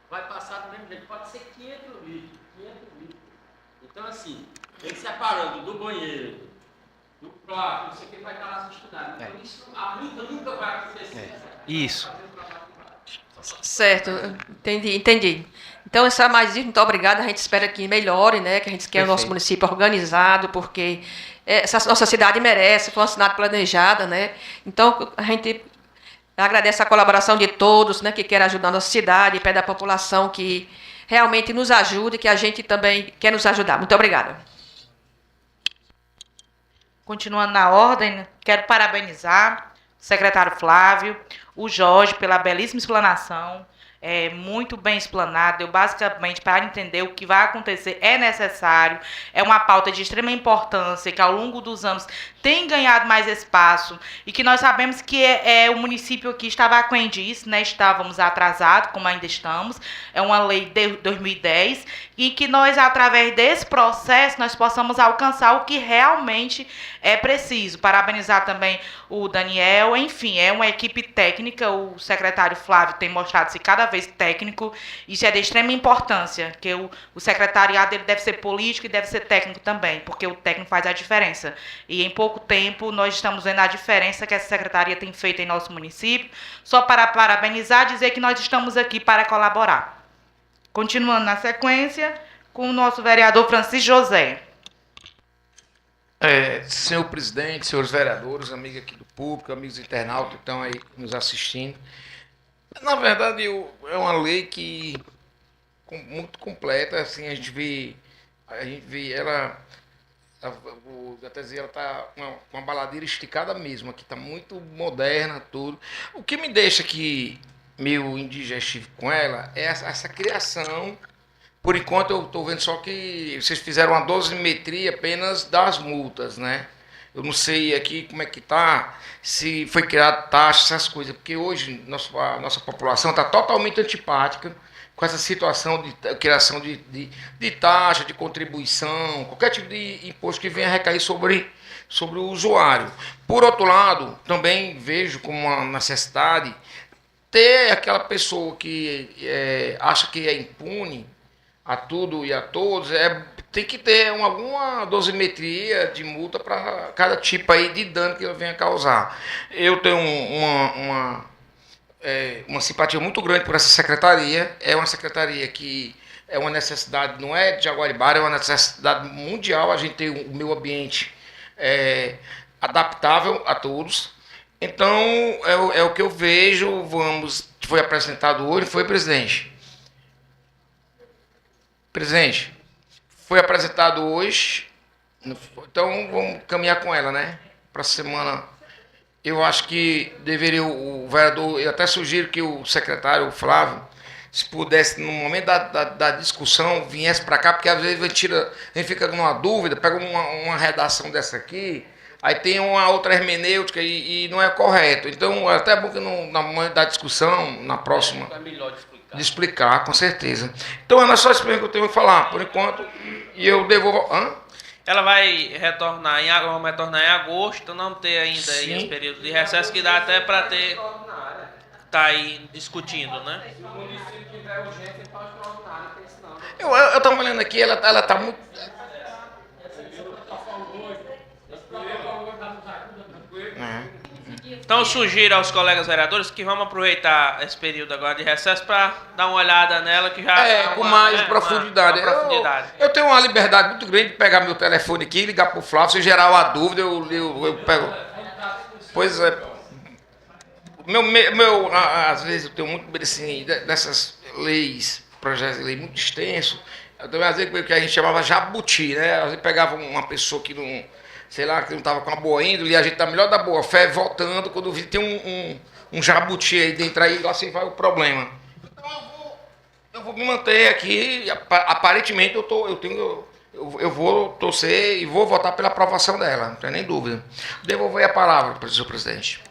vai passar do mesmo jeito. Pode ser 500 litros, 500 litros. Então, assim, ele separando do banheiro, do plástico, não sei o que, ele vai estar lá destinado. Então, isso, a multa nunca vai acontecer. Isso. Certo, entendi. Então, essa mais muito obrigada. A gente espera que melhore, né? Que a gente quer o nosso município organizado, porque essa nossa cidade merece, foi uma cidade planejada, né? Então, a gente agradece a colaboração de todos, né? Que querem ajudar a nossa cidade, pede à população que realmente nos ajude, que a gente também quer nos ajudar. Muito obrigada. Continuando na ordem, quero parabenizar o secretário Flávio, o Jorge, pela belíssima explanação, muito bem explanado. Eu, basicamente, para entender o que vai acontecer, é necessário, é uma pauta de extrema importância, que ao longo dos anos tem ganhado mais espaço, e que nós sabemos que o município aqui estava aquém disso, né? Estávamos atrasados, como ainda estamos, é uma lei de 2010, e que nós, através desse processo, nós possamos alcançar o que realmente é preciso. Parabenizar também o Daniel, enfim, é uma equipe técnica, o secretário Flávio tem mostrado-se cada vez técnico, isso é de extrema importância, que o secretariado ele deve ser político e deve ser técnico também, porque o técnico faz a diferença. E em pouco tempo nós estamos vendo a diferença que essa secretaria tem feito em nosso município. Só para parabenizar, dizer que nós estamos aqui para colaborar. Continuando na sequência, com o nosso vereador Francisco José. Senhor presidente, senhores vereadores, amigos aqui do público, amigos internautas que estão aí nos assistindo. Na verdade, é uma lei que muito completa, assim, a gente vê ela, até dizer, ela está uma baladeira esticada mesmo, aqui está muito moderna, tudo. O que me deixa aqui meio indigestivo com ela é essa criação. Por enquanto eu estou vendo só que vocês fizeram uma dosimetria apenas das multas, né? Eu não sei aqui como é que está, se foi criado taxa, essas coisas, porque hoje a nossa população está totalmente antipática com essa situação de criação de taxa, de contribuição, qualquer tipo de imposto que venha a recair sobre o usuário. Por outro lado, também vejo como uma necessidade ter aquela pessoa que acha que é impune a tudo e a todos, tem que ter alguma dosimetria de multa para cada tipo aí de dano que ele venha causar. Eu tenho uma simpatia muito grande por essa secretaria. É uma secretaria que é uma necessidade, não é de Jaguaribara, é uma necessidade mundial. A gente tem o meio ambiente adaptável a todos. Então, é o que eu vejo. Foi apresentado hoje, foi, presidente? Presidente, foi apresentado hoje, então vamos caminhar com ela, né? Para a semana. Eu acho que deveria o vereador, eu até sugiro que o secretário, o Flávio, se pudesse, no momento da discussão, viesse para cá, porque às vezes a gente fica numa dúvida, pega uma redação dessa aqui, aí tem uma outra hermenêutica e não é correto. Então, é até bom que na momento da discussão, na próxima, É melhor de explicar, com certeza. Então, é só isso mesmo que eu tenho que falar, por enquanto, e eu devolvo... Ela vai retornar vamos retornar em agosto, então não ter ainda aí esse período de recesso que dá até para ter... Tá aí discutindo, né? Eu estava olhando aqui, ela está muito... Então eu sugiro aos colegas vereadores que vamos aproveitar esse período agora de recesso para dar uma olhada nela que já dá com mais profundidade. uma profundidade. Eu tenho uma liberdade muito grande de pegar meu telefone aqui, ligar para o Flávio, se gerar uma dúvida, eu pego. Pois é. Às vezes eu tenho muito medo assim, dessas leis, projetos de lei muito extensos. Eu também, às vezes, que a gente chamava jabuti, né? Às vezes pegava uma pessoa que não, sei lá, que não estava com uma boa índole, e a gente tá melhor da boa fé, voltando, quando vi tem um jabuti aí dentro, aí lá se vai o problema. Então eu vou me manter aqui, aparentemente eu vou torcer e vou votar pela aprovação dela, não tem nem dúvida. Devolver a palavra para o senhor presidente.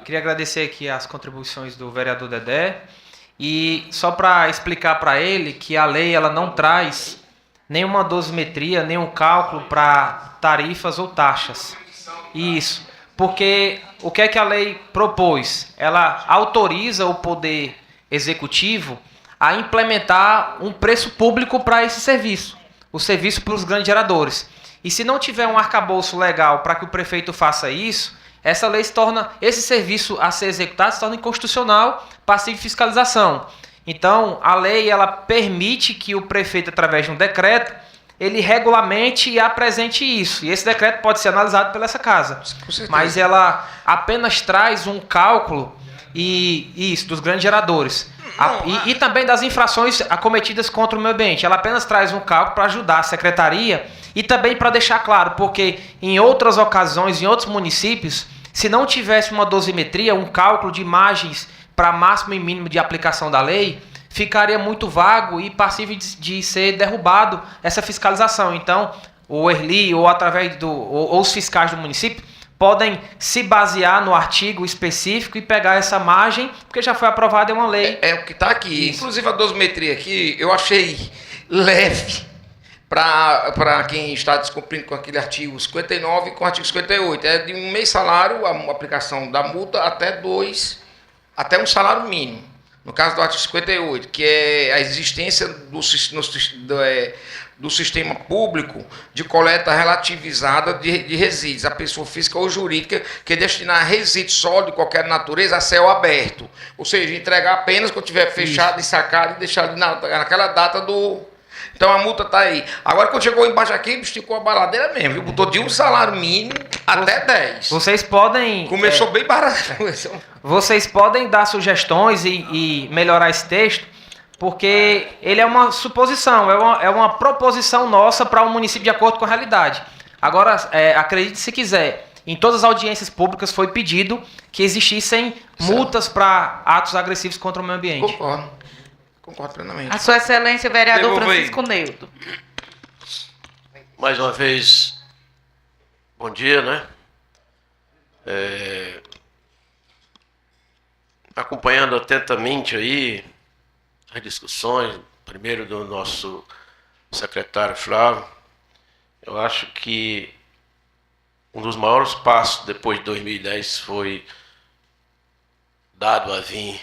Queria agradecer aqui as contribuições do vereador Dedé e só para explicar para ele que a lei ela não traz nenhuma dosimetria, nenhum cálculo para tarifas ou taxas. Isso, porque o que é que a lei propôs? Ela autoriza o poder executivo a implementar um preço público para esse serviço, o serviço para os grandes geradores. E se não tiver um arcabouço legal para que o prefeito faça isso, essa lei se torna, esse serviço a ser executado se torna inconstitucional, passivo de fiscalização. Então, a lei ela permite que o prefeito, através de um decreto, ele regulamente e apresente isso. E esse decreto pode ser analisado pela essa casa. Mas ela apenas traz um cálculo dos grandes geradores. E também das infrações acometidas contra o meio ambiente. Ela apenas traz um cálculo para ajudar a secretaria e também para deixar claro, porque em outras ocasiões, em outros municípios, se não tivesse uma dosimetria, um cálculo de imagens para máximo e mínimo de aplicação da lei, ficaria muito vago e passível de ser derrubado essa fiscalização. Então, o ERLI ou através ou os fiscais do município podem se basear no artigo específico e pegar essa margem, porque já foi aprovada em uma lei. É o que está aqui. Isso. Inclusive a dosimetria aqui, eu achei leve para quem está descumprindo com aquele artigo 59 e com o artigo 58. É de um mês salário a aplicação da multa até um salário mínimo. No caso do artigo 58, que é a existência do sistema público de coleta relativizada de resíduos, a pessoa física ou jurídica que destinar resíduos sólidos de qualquer natureza a céu aberto. Ou seja, entregar apenas quando tiver fechado e sacado e deixar ali naquela data do... Então a multa está aí. Agora quando chegou embaixo aqui, esticou a baladeira mesmo, viu? Botou de um salário mínimo até 10. Vocês podem... Começou bem barato. Vocês podem dar sugestões e melhorar esse texto, porque ele é uma suposição, é uma proposição nossa para um município de acordo com a realidade. Agora, acredite se quiser, em todas as audiências públicas foi pedido que existissem multas para atos agressivos contra o meio ambiente. Concordo plenamente. A sua excelência, vereador Francisco Neudo. Mais uma vez, bom dia, né? Acompanhando atentamente aí as discussões, primeiro do nosso secretário Flávio, eu acho que um dos maiores passos depois de 2010 foi dado a vir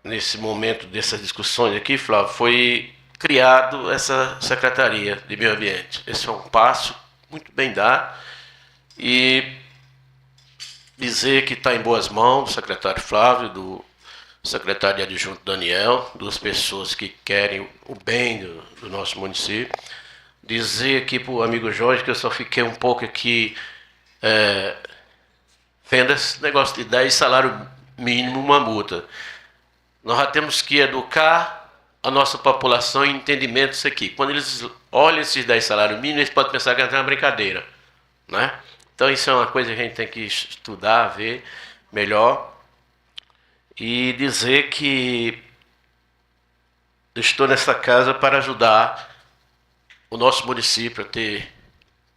nesse momento dessas discussões aqui, Flávio, foi criado essa Secretaria de Meio Ambiente. Esse é um passo muito bem dado e dizer que está em boas mãos do secretário Flávio, do secretário adjunto Daniel, duas pessoas que querem o bem do nosso município. Dizer aqui para o amigo Jorge que eu só fiquei um pouco aqui vendo esse negócio de 10 salário mínimo, uma multa. Nós já temos que educar a nossa população em entendimento disso aqui. Quando eles olham esses 10 salários mínimos, eles podem pensar que é uma brincadeira, né? Então isso é uma coisa que a gente tem que estudar, ver melhor e dizer que estou nessa casa para ajudar o nosso município a ter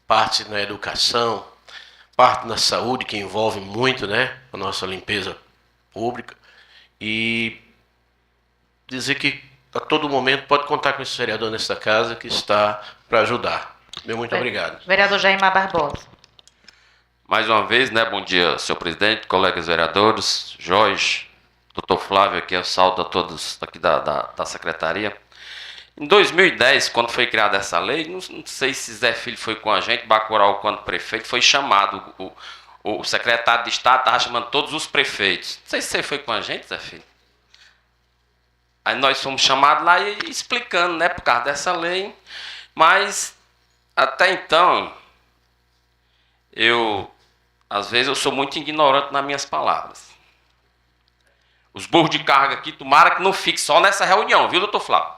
parte na educação, parte na saúde, que envolve muito, né, a nossa limpeza pública, e dizer que a todo momento pode contar com esse vereador nesta casa que está para ajudar. Meu muito obrigado. Vereador Jaimar Barbosa. Mais uma vez, né, bom dia, senhor presidente, colegas vereadores, Jorge, doutor Flávio, aqui eu saúdo a todos aqui da secretaria. Em 2010, quando foi criada essa lei, não sei se Zé Filho foi com a gente, Bacurau, quando prefeito, foi chamado, o secretário de Estado estava chamando todos os prefeitos. Não sei se você foi com a gente, Zé Filho. Aí nós fomos chamados lá e explicando, né, por causa dessa lei, mas até então, às vezes eu sou muito ignorante nas minhas palavras. Os burros de carga aqui, tomara que não fique só nessa reunião, viu, doutor Flávio?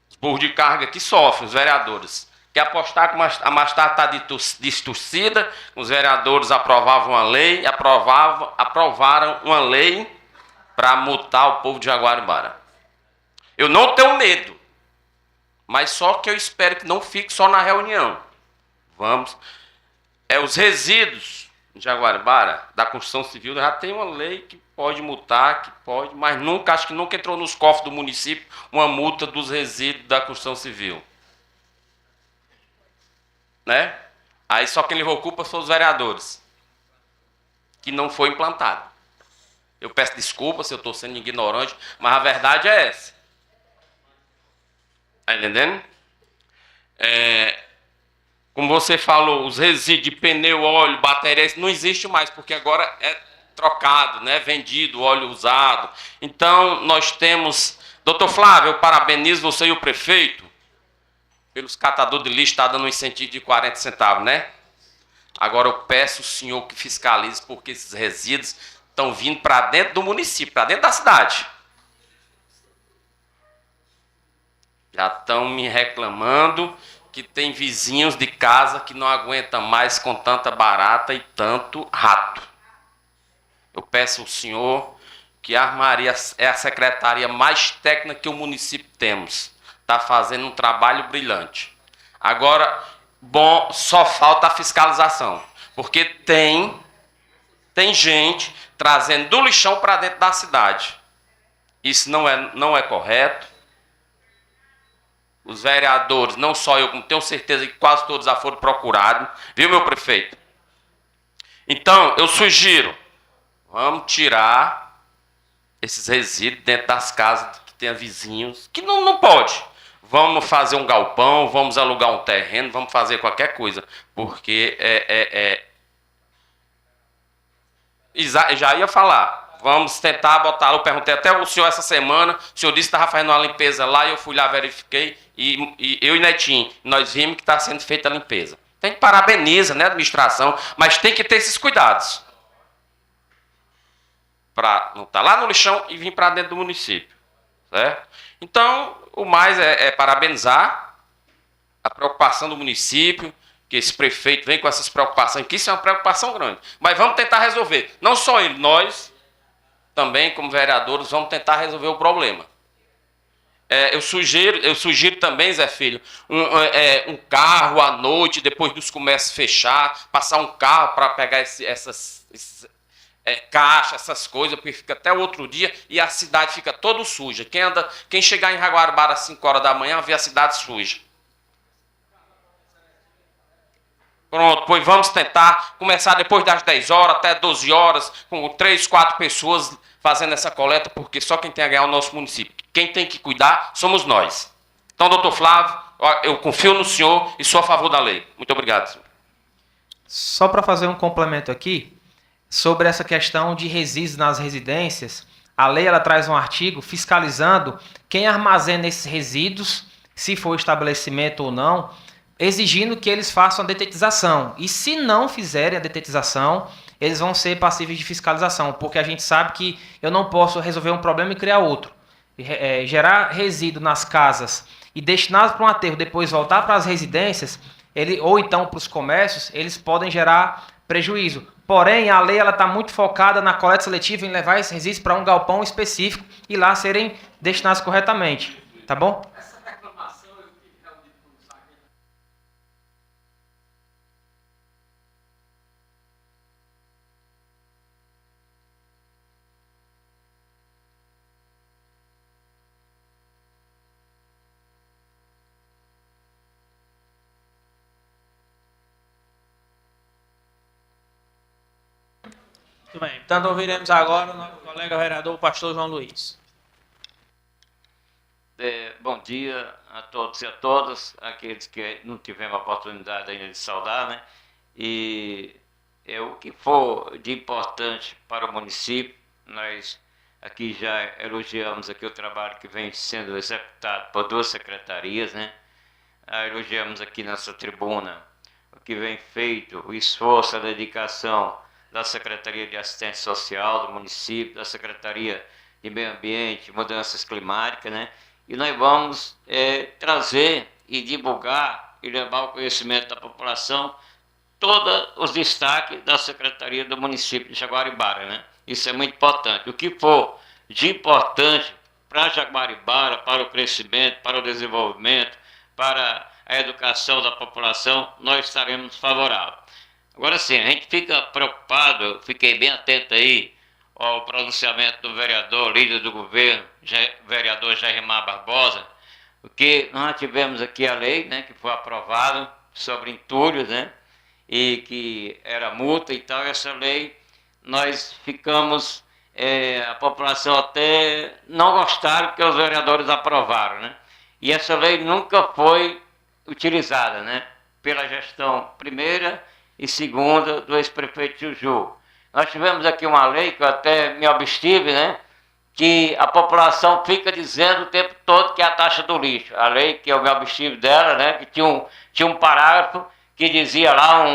Os burros de carga aqui sofrem, os vereadores. Quer apostar que a Mastar está distorcida, os vereadores aprovavam uma lei, aprovaram uma lei para multar o povo de Jaguaribara. Eu não tenho medo, mas só que eu espero que não fique só na reunião. Vamos. Os resíduos de Jaguaribara, da construção civil, já tem uma lei que pode multar, que pode, mas acho que nunca entrou nos cofres do município uma multa dos resíduos da construção civil. Né? Aí só quem levou culpa foram os vereadores, que não foi implantado. Eu peço desculpa se eu estou sendo ignorante, mas a verdade é essa. Está entendendo? Como você falou, os resíduos de pneu, óleo, bateria, isso não existe mais, porque agora é trocado, né? Vendido, óleo usado. Então, nós temos... Doutor Flávio, eu parabenizo você e o prefeito pelos catadores de lixo, está dando um incentivo de 40 centavos, né? Agora eu peço o senhor que fiscalize, porque esses resíduos estão vindo para dentro do município, para dentro da cidade. Já estão me reclamando que tem vizinhos de casa que não aguentam mais com tanta barata e tanto rato. Eu peço ao senhor que a Armaria é a secretaria mais técnica que o município temos. Está fazendo um trabalho brilhante. Agora, bom, só falta a fiscalização. Porque tem gente trazendo do lixão para dentro da cidade. Isso não é correto. Os vereadores, não só eu, como tenho certeza que quase todos já foram procurados. Viu, meu prefeito? Então, eu sugiro, vamos tirar esses resíduos dentro das casas que tenha vizinhos, que não pode. Vamos fazer um galpão, vamos alugar um terreno, vamos fazer qualquer coisa. Porque já ia falar. Vamos tentar botar. Eu perguntei até o senhor essa semana. O senhor disse que estava fazendo uma limpeza lá. E eu fui lá, verifiquei. E eu e Netinho, nós vimos que está sendo feita a limpeza. Tem que parabeniza, né, a administração. Mas tem que ter esses cuidados. Para não estar lá no lixão e vir para dentro do município. Certo? Então, o mais é parabenizar a preocupação do município. Que esse prefeito vem com essas preocupações. Que isso é uma preocupação grande. Mas vamos tentar resolver. Não só ele, nós... também, como vereadores, vamos tentar resolver o problema. Eu sugiro também, Zé Filho, um carro à noite, depois dos comércios fechar, passar um carro para pegar essas caixas, essas coisas, porque fica até o outro dia e a cidade fica toda suja. Quem chegar em Jaguaribara às 5 horas da manhã, vê a cidade suja. Pronto, pois vamos tentar começar depois das 10 horas até 12 horas, com 3, 4 pessoas fazendo essa coleta, porque só quem tem a ganhar é o nosso município. Quem tem que cuidar somos nós. Então, doutor Flávio, eu confio no senhor e sou a favor da lei. Muito obrigado, senhor. Só para fazer um complemento aqui, sobre essa questão de resíduos nas residências, a lei ela traz um artigo fiscalizando quem armazena esses resíduos, se for estabelecimento ou não, exigindo que eles façam a detetização. E se não fizerem a detetização, eles vão ser passíveis de fiscalização, porque a gente sabe que eu não posso resolver um problema e criar outro. Gerar resíduo nas casas e destiná-los para um aterro, depois voltar para as residências, ou então para os comércios, eles podem gerar prejuízo. Porém, a lei está muito focada na coleta seletiva, em levar esses resíduos para um galpão específico e lá serem destinados corretamente. Tá bom? Muito bem. Portanto, ouviremos agora o nosso colega vereador, o pastor João Luiz. Bom dia a todos e a todas, aqueles que não tivemos a oportunidade ainda de saudar, né? E o que for de importante para o município, nós aqui já elogiamos aqui o trabalho que vem sendo executado por 2 secretarias, né? Elogiamos aqui nessa tribuna o que vem feito, o esforço, a dedicação da Secretaria de Assistência Social do município, da Secretaria de Meio Ambiente, Mudanças Climáticas, né? E nós vamos trazer e divulgar e levar ao conhecimento da população todos os destaques da Secretaria do município de Jaguaribara, né? Isso é muito importante. O que for de importante para Jaguaribara, para o crescimento, para o desenvolvimento, para a educação da população, nós estaremos favoráveis. Agora sim, a gente fica preocupado, eu fiquei bem atento aí ao pronunciamento do vereador, líder do governo, vereador Jairmar Barbosa, porque nós tivemos aqui a lei, né, que foi aprovada sobre entulhos, né, e que era multa e tal. Essa lei, nós ficamos, a população até não gostaram que os vereadores aprovaram, né, e essa lei nunca foi utilizada, né, pela gestão primeira e segunda do ex-prefeito Juju. Nós tivemos aqui uma lei que eu até me abstive, né, que a população fica dizendo o tempo todo que é a taxa do lixo. A lei que eu me abstive dela, né, que tinha um parágrafo que dizia lá,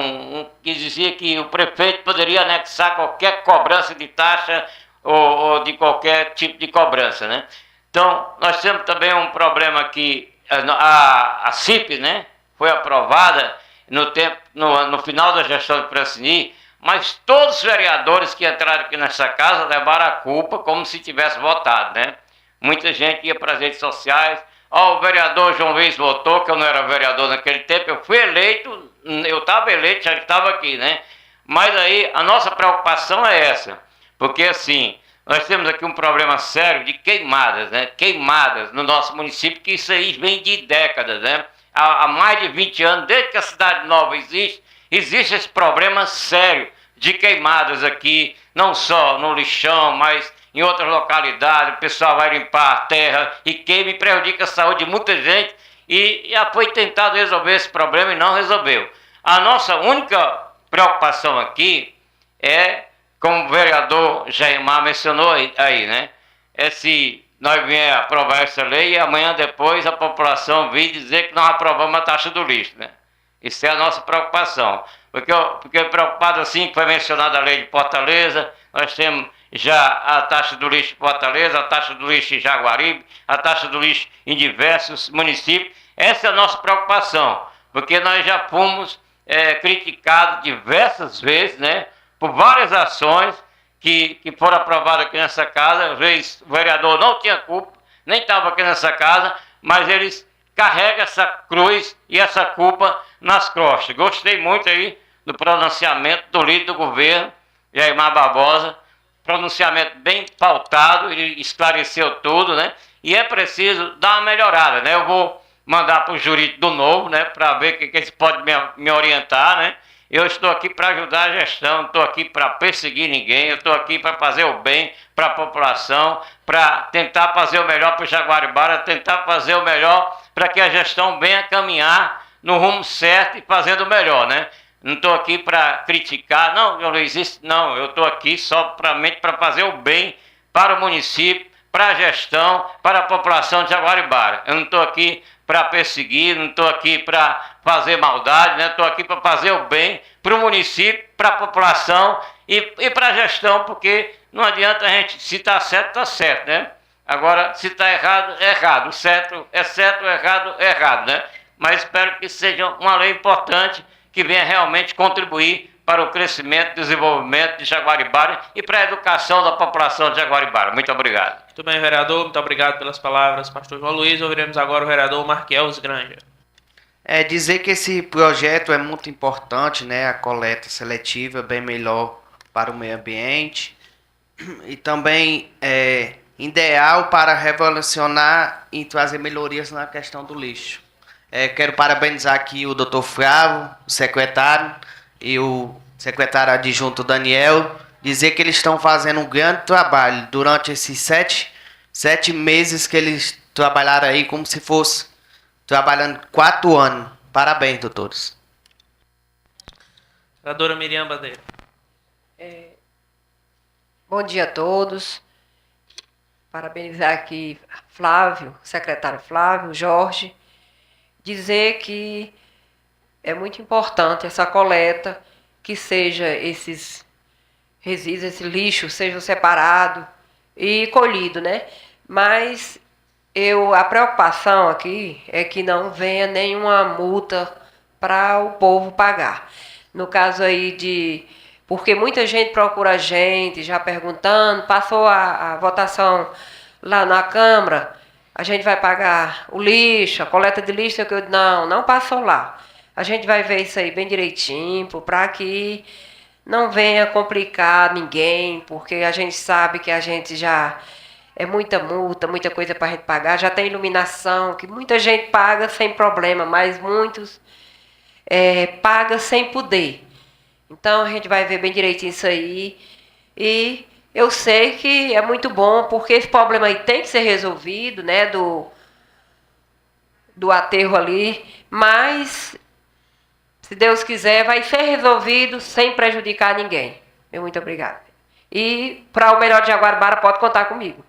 que dizia que o prefeito poderia anexar qualquer cobrança de taxa ou de qualquer tipo de cobrança, né. Então, nós temos também um problema aqui, a CIP, né, foi aprovada no final da gestão de Francini, mas todos os vereadores que entraram aqui nessa casa levaram a culpa como se tivesse votado, né? Muita gente ia para as redes sociais, o vereador João Luiz votou, que eu não era vereador naquele tempo, eu fui eleito, eu estava eleito, já estava aqui, né? Mas aí a nossa preocupação é essa, porque assim, nós temos aqui um problema sério de queimadas, né? Queimadas no nosso município, que isso aí vem de décadas, né? Há mais de 20 anos, desde que a Cidade Nova existe esse problema sério de queimadas aqui, não só no lixão, mas em outras localidades. O pessoal vai limpar a terra e queima e prejudica a saúde de muita gente, e já foi tentado resolver esse problema e não resolveu. A nossa única preocupação aqui é, como o vereador Jairmar mencionou aí, né? É se nós viemos aprovar essa lei e amanhã depois a população vir dizer que nós aprovamos a taxa do lixo, né? Isso é a nossa preocupação. Porque preocupado assim, que foi mencionada a lei de Fortaleza, nós temos já a taxa do lixo em Fortaleza, a taxa do lixo em Jaguaribe, a taxa do lixo em diversos municípios. Essa é a nossa preocupação, porque nós já fomos criticados diversas vezes, né, por várias ações que foram aprovadas aqui nessa casa. Às vezes o vereador não tinha culpa, nem estava aqui nessa casa, mas eles carregam essa cruz e essa culpa nas costas. Gostei muito aí do pronunciamento do líder do governo, Jairmar Barbosa, pronunciamento bem pautado, ele esclareceu tudo, né? E é preciso dar uma melhorada, né? Eu vou mandar para o jurídico do Novo, né, para ver o que eles podem me orientar, né. Eu estou aqui para ajudar a gestão, não estou aqui para perseguir ninguém, eu estou aqui para fazer o bem para a população, para tentar fazer o melhor para o Jaguaribara, tentar fazer o melhor para que a gestão venha caminhar no rumo certo e fazendo o melhor, né. Não estou aqui para criticar, não existe, não, eu estou aqui somente para fazer o bem para o município, para a gestão, para a população de Jaguaribara. Eu não estou aqui para perseguir, não estou aqui para fazer maldade, né? Estou aqui para fazer o bem para o município, para a população e para a gestão, porque não adianta a gente, se está certo, está certo, né? Agora, se está errado, é errado. Certo, errado, é errado, né? Mas espero que seja uma lei importante que venha realmente contribuir para o crescimento e desenvolvimento de Jaguaribara e para a educação da população de Jaguaribara. Muito obrigado. Muito bem, vereador. Muito obrigado pelas palavras, pastor João Luiz. Ouviremos agora o vereador Marquelos Granja. Dizer que esse projeto é muito importante, né? A coleta seletiva é bem melhor para o meio ambiente e também é ideal para revolucionar e trazer melhorias na questão do lixo. Quero parabenizar aqui o Dr. Flávio, o secretário, e o secretário adjunto Daniel, dizer que eles estão fazendo um grande trabalho durante esses sete meses que eles trabalharam aí, como se fosse trabalhando 4 anos. Parabéns, doutores. Vereadora Miriam Bandeira. Bom dia a todos. Parabenizar aqui Flávio, secretário Flávio, Jorge. Dizer que é muito importante essa coleta, que seja esses resíduos, esse lixo, sejam separados e colhido, né? Mas a preocupação aqui é que não venha nenhuma multa para o povo pagar. No caso aí porque muita gente procura a gente, já perguntando, passou a votação lá na Câmara, a gente vai pagar o lixo, a coleta de lixo, que eu digo, não passou lá. A gente vai ver isso aí bem direitinho, para que não venha complicar ninguém, porque a gente sabe que a gente já é muita multa, muita coisa para a gente pagar. Já tem iluminação, que muita gente paga sem problema, mas muitos paga sem poder. Então a gente vai ver bem direitinho isso aí. E eu sei que é muito bom, porque esse problema aí tem que ser resolvido, né, do aterro ali, mas se Deus quiser, vai ser resolvido sem prejudicar ninguém. Muito obrigada. E para o melhor de Jaguaribara, pode contar comigo.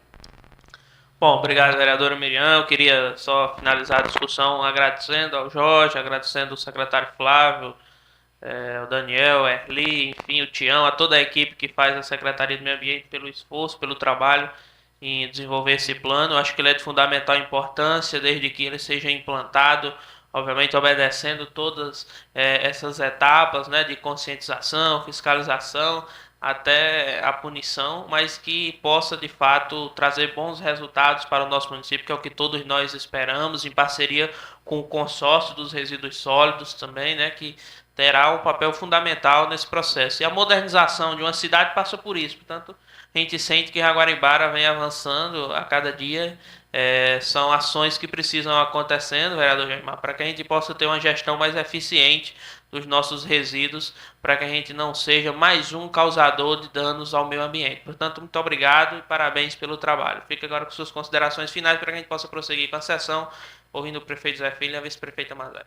Bom, obrigado, vereadora Miriam. Eu queria só finalizar a discussão agradecendo ao Jorge, agradecendo ao secretário Flávio, o Daniel, Erli, enfim, o Tião, a toda a equipe que faz a Secretaria do Meio Ambiente pelo esforço, pelo trabalho em desenvolver esse plano. Eu acho que ele é de fundamental importância, desde que ele seja implantado, obviamente obedecendo todas essas etapas, né, de conscientização, fiscalização, até a punição, mas que possa, de fato, trazer bons resultados para o nosso município, que é o que todos nós esperamos, em parceria com o consórcio dos resíduos sólidos também, né, que terá um papel fundamental nesse processo. E a modernização de uma cidade passa por isso. Portanto, a gente sente que Jaguaribara vem avançando a cada dia. São ações que precisam acontecendo, vereador Jaimar, para que a gente possa ter uma gestão mais eficiente dos nossos resíduos, para que a gente não seja mais um causador de danos ao meio ambiente. Portanto, muito obrigado e parabéns pelo trabalho. Fica agora com suas considerações finais para que a gente possa prosseguir com a sessão, ouvindo o prefeito Zé Filho e a vice-prefeita Mazé.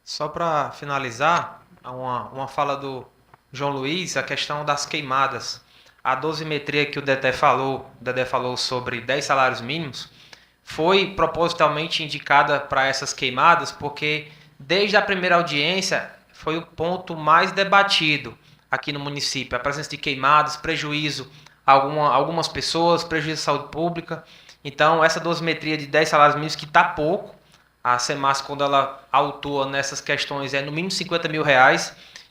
Só para finalizar, uma fala do João Luiz, a questão das queimadas. A dosimetria que o Dedé falou sobre 10 salários mínimos, foi propositalmente indicada para essas queimadas, porque desde a primeira audiência foi o ponto mais debatido aqui no município. A presença de queimadas, prejuízo a algumas pessoas, prejuízo à saúde pública. Então, essa dosimetria de 10 salários mínimos, que está pouco, a CEMAS, quando ela autua nessas questões, é no mínimo R$50 mil.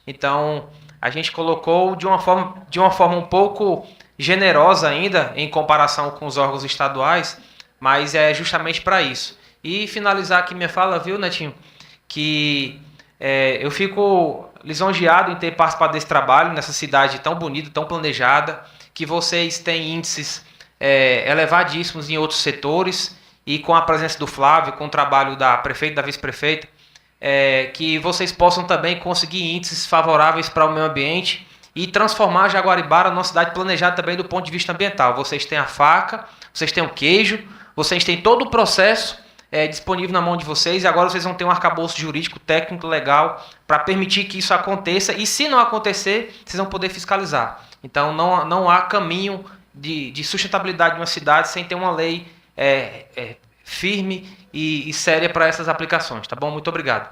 Então, a gente colocou de uma forma um pouco generosa ainda, em comparação com os órgãos estaduais, mas é justamente para isso. E finalizar aqui minha fala, viu, Netinho, que eu fico lisonjeado em ter participado desse trabalho, nessa cidade tão bonita, tão planejada, que vocês têm índices elevadíssimos em outros setores, e com a presença do Flávio, com o trabalho da prefeita e da vice-prefeita, que vocês possam também conseguir índices favoráveis para o meio ambiente e transformar Jaguaribara numa cidade planejada também do ponto de vista ambiental. Vocês têm a faca, vocês têm o queijo, vocês têm todo o processo disponível na mão de vocês, e agora vocês vão ter um arcabouço jurídico, técnico, legal, para permitir que isso aconteça, e se não acontecer, vocês vão poder fiscalizar. Então não há caminho de sustentabilidade de uma cidade sem ter uma lei firme e séria para essas aplicações. Tá bom? Muito obrigado.